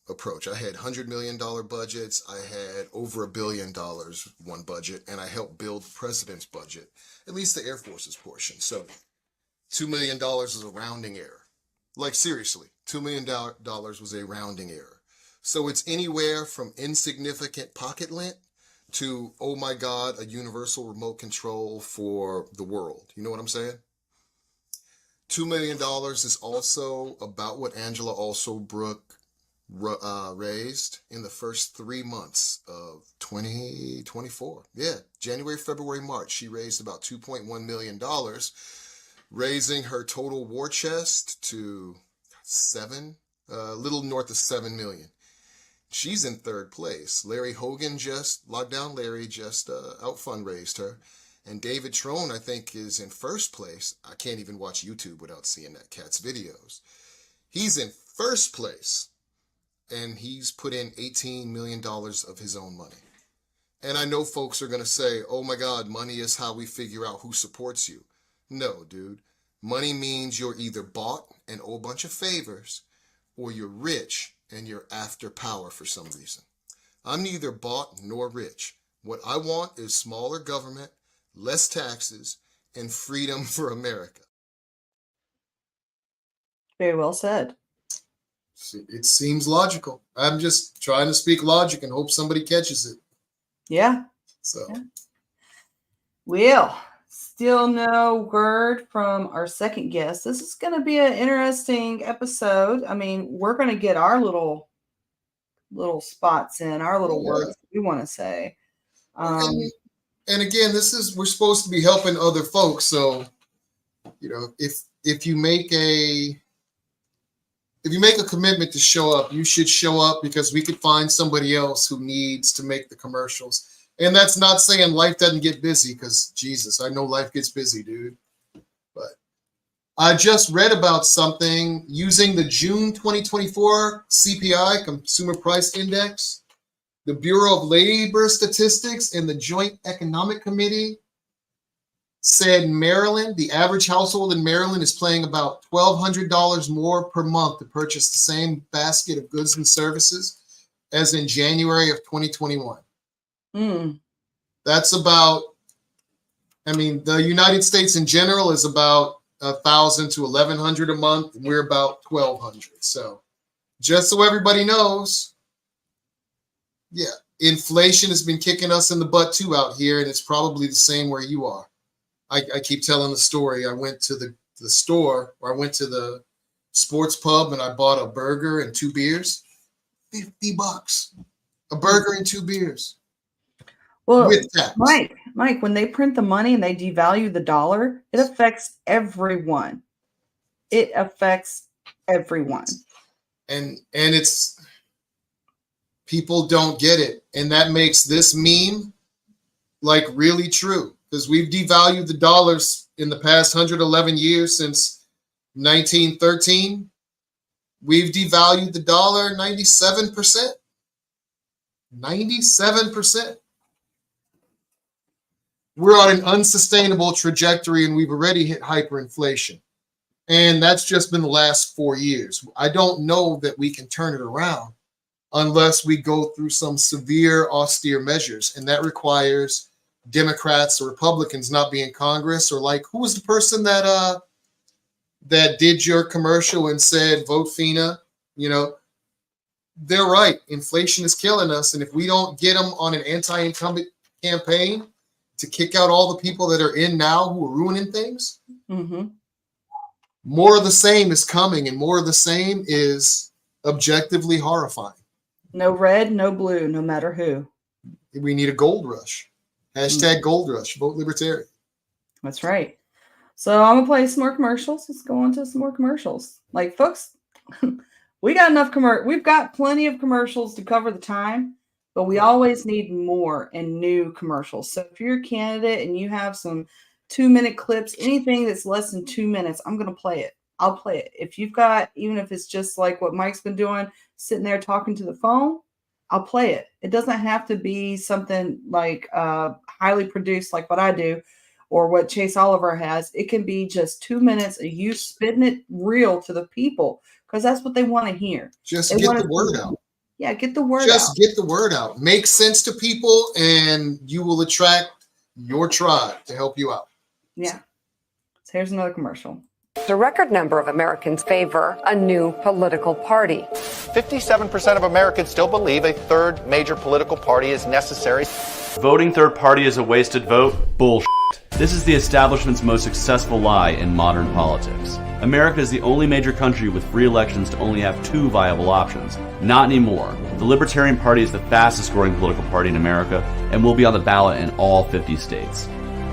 approach. I had $100 million budgets. I had over $1 billion one budget, and I helped build the president's budget, at least the Air Force's portion. So $2 million is a rounding error. Like seriously, $2 million was a rounding error. So it's anywhere from insignificant pocket lint to, oh my God, a universal remote control for the world. You know what I'm saying? $2 million is also about what Angela Alsobrook raised in the first 3 months of 2024. Yeah, January, February, March. She raised about $2.1 million, raising her total war chest to a little north of 7 million. She's in third place. Larry Hogan Lockdown Larry just out fundraised her. And David Trone, I think, is in first place. I can't even watch YouTube without seeing that cat's videos. He's in first place, and he's put in $18 million of his own money. And I know folks are going to say, oh my God, money is how we figure out who supports you. No, dude. Money means you're either bought and owe a bunch of favors, or you're rich and you're after power for some reason. I'm neither bought nor rich. What I want is smaller government, less taxes, and freedom for America. Very well said. It seems logical. I'm just trying to speak logic and hope somebody catches it. Yeah. So. Yeah. Well, still no word from our second guest. This is going to be an interesting episode. I mean, we're going to get our little spots in, our little words we want to say. And again, we're supposed to be helping other folks. So, if you make a commitment to show up, you should show up, because we could find somebody else who needs to make the commercials. And that's not saying life doesn't get busy, because Jesus, I know life gets busy, dude. But I just read about something using the June 2024 CPI, Consumer Price Index. The Bureau of Labor Statistics and the Joint Economic Committee said Maryland, the average household in Maryland is paying about $1,200 more per month to purchase the same basket of goods and services as in January of 2021. That's about, the United States in general is about $1,000 to $1,100 a month, and we're about $1,200. So just so everybody knows, yeah, inflation has been kicking us in the butt too out here, and it's probably the same where you are. I keep telling the story. I went to the store, or I went to the sports pub, and I bought a burger and 2 beers. $50. A burger and 2 beers. Well, with tax. Mike, when they print the money and they devalue the dollar, it affects everyone. It affects everyone. And it's, people don't get it. And that makes this meme like really true, because we've devalued the dollars in the past 111 years since 1913. We've devalued the dollar 97%. 97%. We're on an unsustainable trajectory, and we've already hit hyperinflation. And that's just been the last 4 years. I don't know that we can turn it around unless we go through some severe, austere measures. And that requires Democrats or Republicans not be in Congress, or like, who was the person that did your commercial and said, vote Feena? You know, they're right. Inflation is killing us. And if we don't get them on an anti-incumbent campaign to kick out all the people that are in now who are ruining things, more of the same is coming, and more of the same is objectively horrifying. No red, no blue, no matter who. We need a gold rush. Hashtag gold rush. Vote Libertarian. That's right. So I'm going to play some more commercials. Let's go on to some more commercials. Like, folks, we got enough we've got plenty of commercials to cover the time, but we always need more and new commercials. So if you're a candidate and you have some 2-minute clips, anything that's less than 2 minutes, I'm going to play it. I'll play it. If you've got, even if it's just like what Mike's been doing, sitting there talking to the phone, I'll play it. It doesn't have to be something like highly produced like what I do, or what Chase Oliver has. It can be just 2 minutes of you spitting it real to the people because that's what they want to hear. Just They get wanna the word see- out. Yeah, get the word Just out. get the word out. Make sense to people, and you will attract your tribe to help you out. Yeah. So here's another commercial. A record number of Americans favor a new political party. 57% of Americans still believe a third major political party is necessary. Voting third party is a wasted vote? Bullshit. This is the establishment's most successful lie in modern politics. America is the only major country with free elections to only have 2 viable options. Not anymore. The Libertarian Party is the fastest growing political party in America and will be on the ballot in all 50 states.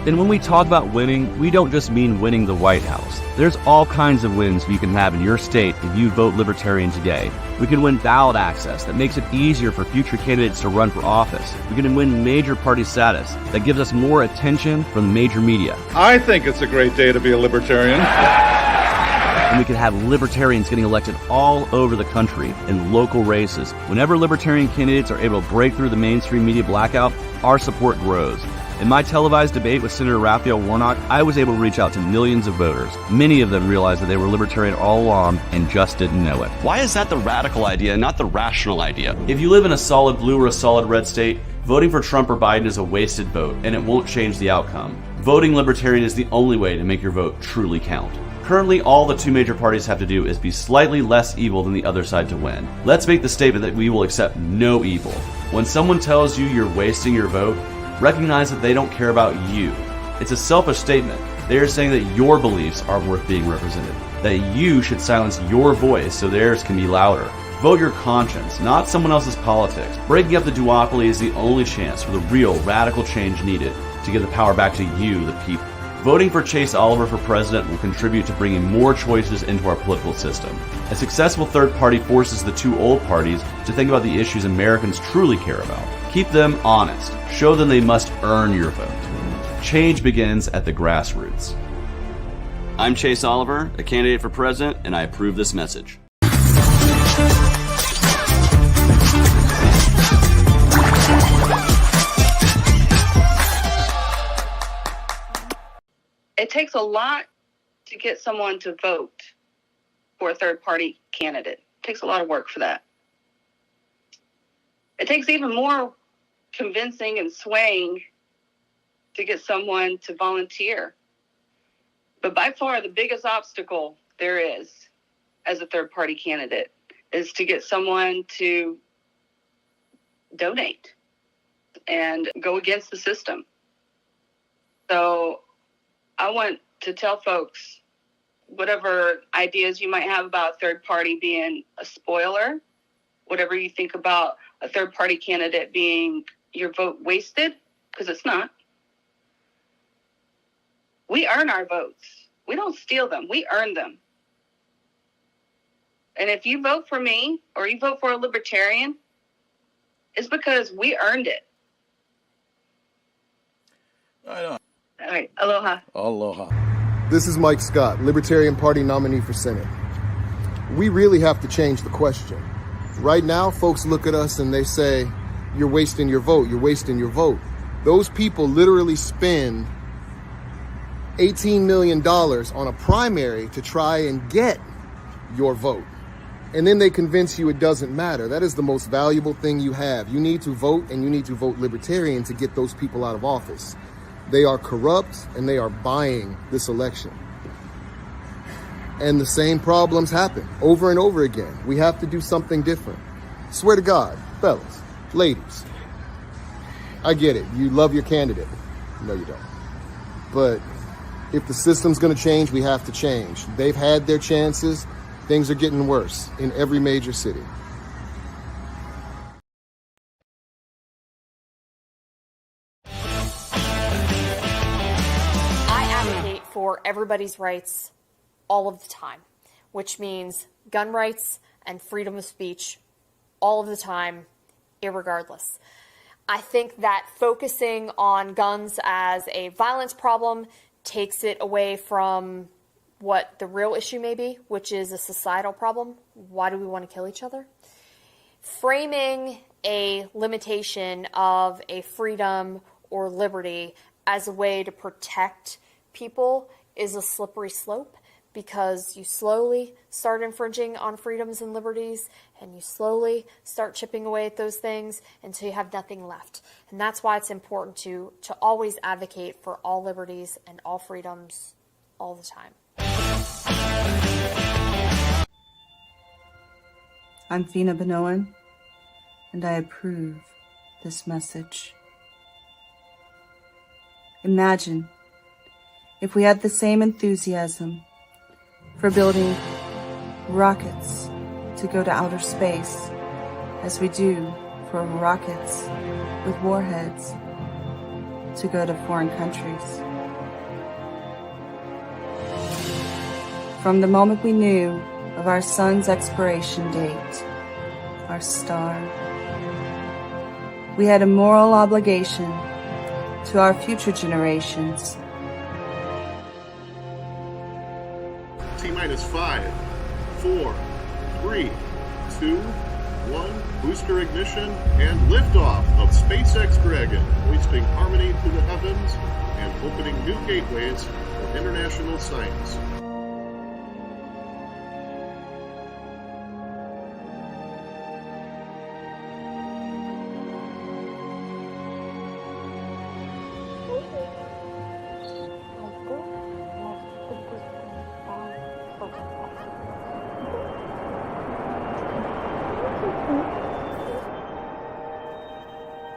And when we talk about winning, we don't just mean winning the White House. There's all kinds of wins you can have in your state if you vote Libertarian today. We can win ballot access that makes it easier for future candidates to run for office. We can win major party status that gives us more attention from the major media. I think it's a great day to be a libertarian. And we can have libertarians getting elected all over the country in local races. Whenever libertarian candidates are able to break through the mainstream media blackout, our support grows. In my televised debate with Senator Raphael Warnock, I was able to reach out to millions of voters. Many of them realized that they were libertarian all along and just didn't know it. Why is that the radical idea, not the rational idea? If you live in a solid blue or a solid red state, voting for Trump or Biden is a wasted vote, and it won't change the outcome. Voting Libertarian is the only way to make your vote truly count. Currently, all the 2 major parties have to do is be slightly less evil than the other side to win. Let's make the statement that we will accept no evil. When someone tells you you're wasting your vote, recognize that they don't care about you. It's a selfish statement. They are saying that your beliefs aren't worth being represented, that you should silence your voice so theirs can be louder. Vote your conscience, not someone else's politics. Breaking up the duopoly is the only chance for the real radical change needed to give the power back to you, the people. Voting for Chase Oliver for president will contribute to bringing more choices into our political system. A successful third party forces the 2 old parties to think about the issues Americans truly care about. Keep them honest. Show them they must earn your vote. Change begins at the grassroots. I'm Chase Oliver, a candidate for president, and I approve this message. It takes a lot to get someone to vote for a third party candidate. It takes a lot of work for that. It takes even more convincing and swaying to get someone to volunteer. But by far the biggest obstacle there is as a third party candidate is to get someone to donate and go against the system. So I want to tell folks, whatever ideas you might have about a third party being a spoiler, whatever you think about a third party candidate being your vote wasted, because it's not. We earn our votes. We don't steal them. We earn them. And if you vote for me or you vote for a libertarian, it's because we earned it. Right on. All right. Aloha. Aloha. This is Mike Scott, Libertarian Party nominee for Senate. We really have to change the question. Right now, folks look at us and they say, you're wasting your vote, you're wasting your vote. Those people literally spend $18 million on a primary to try and get your vote. And then they convince you it doesn't matter. That is the most valuable thing you have. You need to vote, and you need to vote Libertarian to get those people out of office. They are corrupt, and they are buying this election. And the same problems happen over and over again. We have to do something different. Swear to God, fellas, ladies, I get it. You love your candidate. No, you don't. But if the system's going to change, we have to change. They've had their chances. Things are getting worse in every major city. I advocate for everybody's rights all of the time, which means gun rights and freedom of speech all of the time, irregardless. I think that focusing on guns as a violence problem takes it away from what the real issue may be, which is a societal problem. Why do we want to kill each other? Framing a limitation of a freedom or liberty as a way to protect people is a slippery slope, because you slowly start infringing on freedoms and liberties, and you slowly start chipping away at those things until you have nothing left. And that's why it's important to always advocate for all liberties and all freedoms all the time. I'm Feena Benoan, and I approve this message. Imagine if we had the same enthusiasm for building rockets to go to outer space as we do for rockets with warheads to go to foreign countries. From the moment we knew of our sun's expiration date, our star, we had a moral obligation to our future generations. T-minus 5, 4, 3, 2, 1. Booster ignition and liftoff of SpaceX Dragon, hoisting harmony to the heavens and opening new gateways for international science.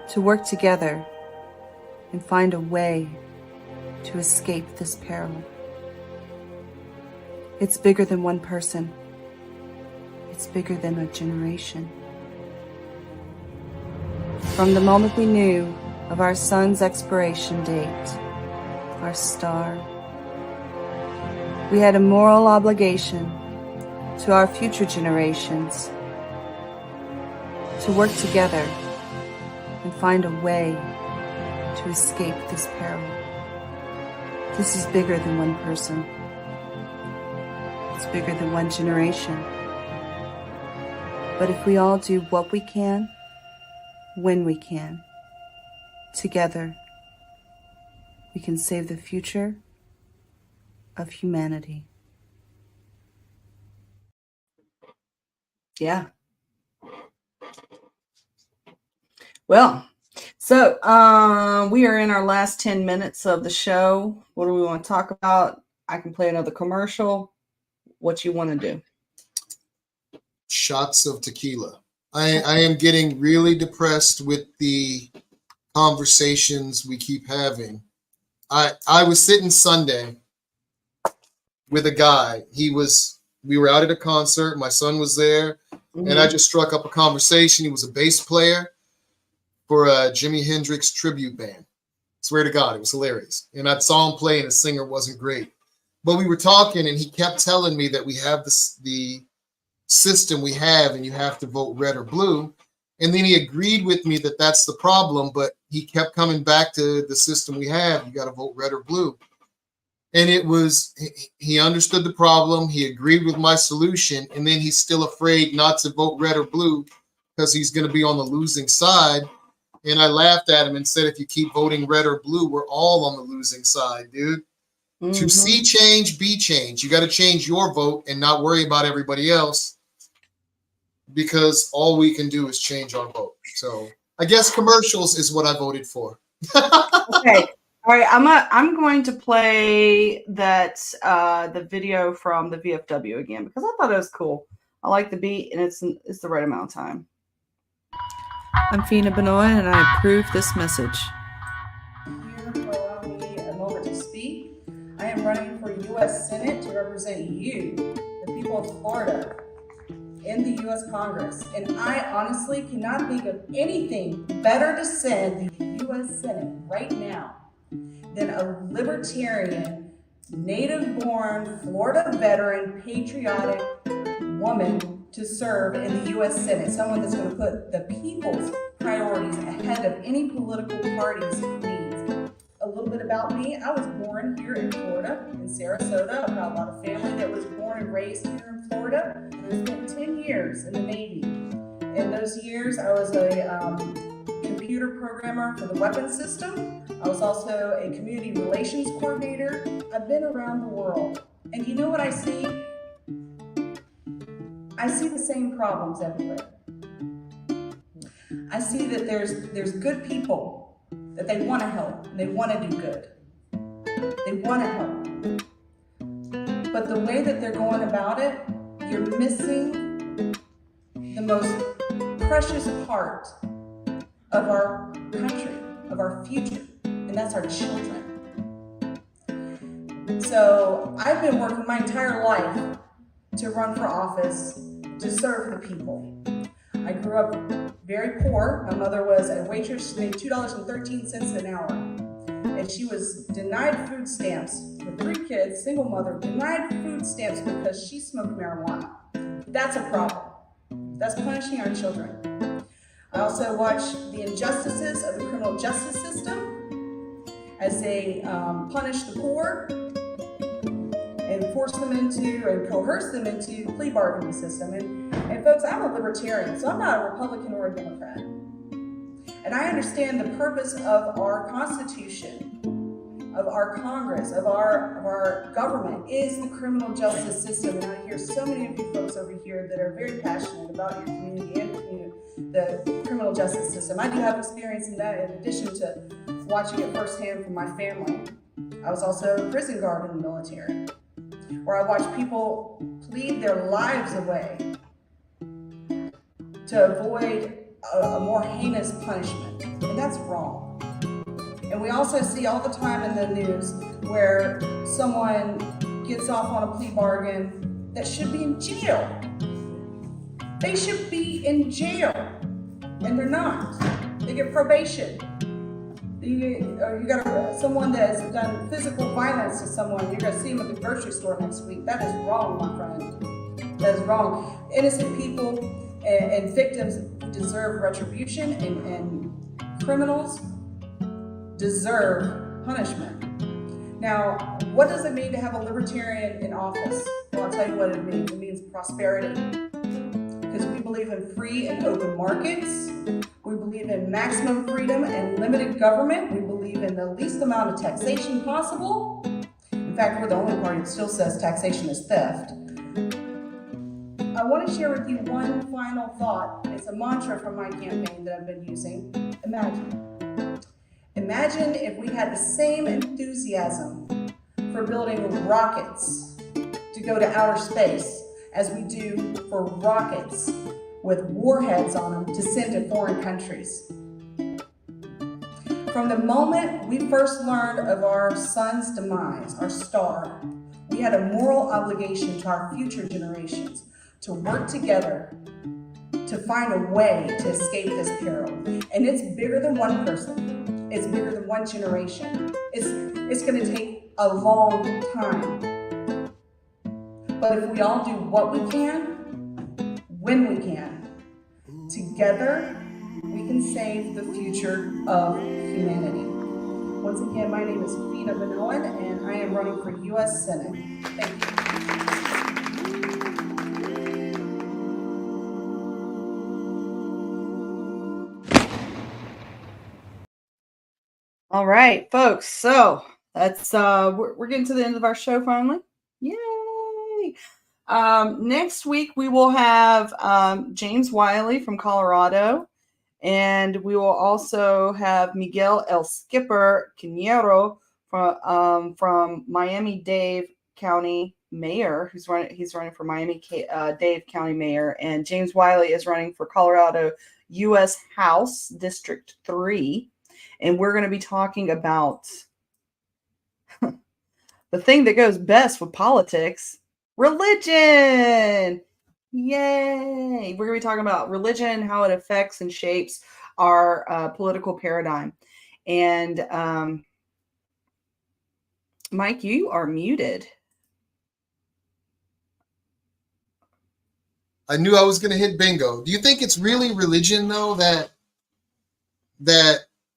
To work together and find a way to escape this peril. It's bigger than one person. It's bigger than a generation. From the moment we knew of our sun's expiration date, our star, we had a moral obligation to our future generations to work together and find a way to escape this peril. This is bigger than one person. It's bigger than one generation. But if we all do what we can, when we can, together, we can save the future of humanity. Yeah. Well, so we are in our last 10 minutes of the show. What do we want to talk about? I can play another commercial. What you want to do? Shots of tequila. I am getting really depressed with the conversations we keep having. I was sitting Sunday with a guy. We were out at a concert. My son was there, and I just struck up a conversation. He was a bass player for a Jimi Hendrix tribute band. Swear to God, it was hilarious. And I saw him play, and the singer wasn't great. But we were talking, and he kept telling me that we have the system we have, and you have to vote red or blue. And then he agreed with me that that's the problem, but he kept coming back to the system we have. You got to vote red or blue. And he understood the problem. He agreed with my solution. And then he's still afraid not to vote red or blue because he's going to be on the losing side. And I laughed at him and said, if you keep voting red or blue, we're all on the losing side, dude. To see change, be change. You got to change your vote and not worry about everybody else, because all we can do is change our vote. So I guess commercials is what I voted for. Okay. All right. I'm going to play that the video from the VFW again, because I thought it was cool. I like the beat, and it's the right amount of time. I'm Feena Benoan, and I approve this message. Here for allowing me a moment to speak. I am running for U.S. Senate to represent you, the people of Florida, in the U.S. Congress. And I honestly cannot think of anything better to send the U.S. Senate right now than a libertarian, native-born, Florida veteran, patriotic woman to serve in the U.S. Senate, someone that's going to put the people's priorities ahead of any political party's needs. A little bit about me. I was born here in Florida, in Sarasota. I've got a lot of family that was born and raised here in Florida. And I spent 10 years in the Navy. In those years, I was a computer computer programmer for the weapons system. I was also a community relations coordinator. I've been around the world. And you know what I see? I see the same problems everywhere. I see that there's good people, that they want to help, and they want to do good. They want to help. But the way that they're going about it, you're missing the most precious part of our country, of our future, and that's our children. So I've been working my entire life to run for office, to serve the people. I grew up very poor. My mother was a waitress. She made $2.13 an hour. And she was denied food stamps with 3 kids, single mother, denied food stamps because she smoked marijuana. That's a problem. That's punishing our children. I also watch the injustices of the criminal justice system as they punish the poor and force them into and coerce them into the plea bargaining system. And folks, I'm a libertarian, so I'm not a Republican or a Democrat. And I understand the purpose of our Constitution, of our Congress, of our government is the criminal justice system. And I hear so many of you folks over here that are very passionate about your community and the criminal justice system. I do have experience in that, in addition to watching it firsthand from my family. I was also a prison guard in the military, where I watched people plead their lives away to avoid a more heinous punishment, and that's wrong. And we also see all the time in the news where someone gets off on a plea bargain that should be in jail. They should be in jail, and they're not. They get probation. You got someone that has done physical violence to someone, you're going to see them at the grocery store next week. That is wrong, my friend. That is wrong. Innocent people and victims deserve retribution, and criminals deserve punishment. Now, what does it mean to have a libertarian in office? Well, I'll tell you what it means. It means prosperity. Because we believe in free and open markets. We believe in maximum freedom and limited government. We believe in the least amount of taxation possible. In fact, we're the only party that still says taxation is theft. I want to share with you one final thought. It's a mantra from my campaign that I've been using. Imagine. Imagine if we had the same enthusiasm for building rockets to go to outer space as we do for rockets with warheads on them to send to foreign countries. From the moment we first learned of our sun's demise, our star, we had a moral obligation to our future generations to work together to find a way to escape this peril. And it's bigger than one person. It's bigger than one generation. It's going to take a long time. But if we all do what we can, when we can, together, we can save the future of humanity. Once again, my name is Feena Minoan, and I am running for U.S. Senate. Thank you. All right, folks. So that's we're getting to the end of our show finally. Yay! Next week we will have James Wiley from Colorado, and we will also have Miguel El Skipper Quinero from Miami-Dade County Mayor, who's running. He's running for Miami-Dade County Mayor, and James Wiley is running for Colorado U.S. House District 3. And we're going to be talking about the thing that goes best with politics, religion. Yay. We're going to be talking about religion, how it affects and shapes our political paradigm. And Mike, you are muted. I knew I was going to hit bingo. Do you think it's really religion, though, that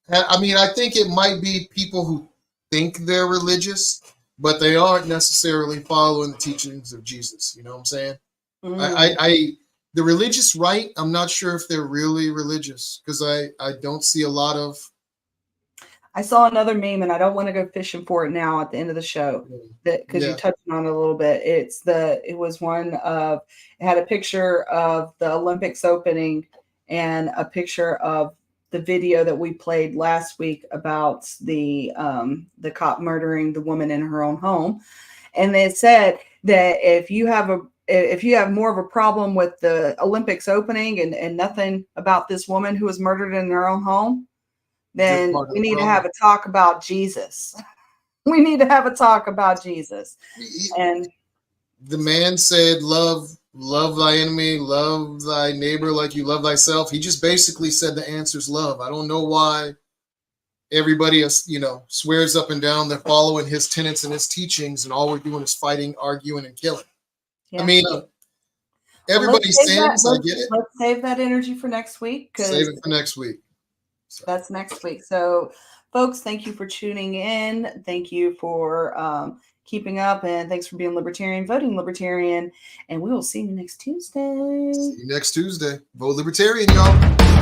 I mean, I think it might be people who think they're religious, but they aren't necessarily following the teachings of Jesus. You know what I'm saying? The religious right, I'm not sure if they're really religious because I don't see a lot of. I saw another meme, and I don't want to go fishing for it now at the end of the show, that because you touched on it a little bit. It was one of, it had a picture of the Olympics opening and a picture of the video that we played last week about the cop murdering the woman in her own home, and they said that if you have more of a problem with the Olympics opening and nothing about this woman who was murdered in her own home, then we need to have a talk about Jesus. We need to have a talk about Jesus. And the man said, love thy enemy, love thy neighbor like you love thyself. He just basically said the answer is love. I don't know why everybody, swears up and down they're following his tenets and his teachings, and all we're doing is fighting, arguing, and killing. Yeah. I mean, everybody sins. I get it. Let's save that energy for next week. Save it for next week. That's next week. So, folks, thank you for tuning in. Thank you for keeping up, and thanks for being Libertarian, voting Libertarian. And we will see you next Tuesday. See you next Tuesday. Vote Libertarian, y'all.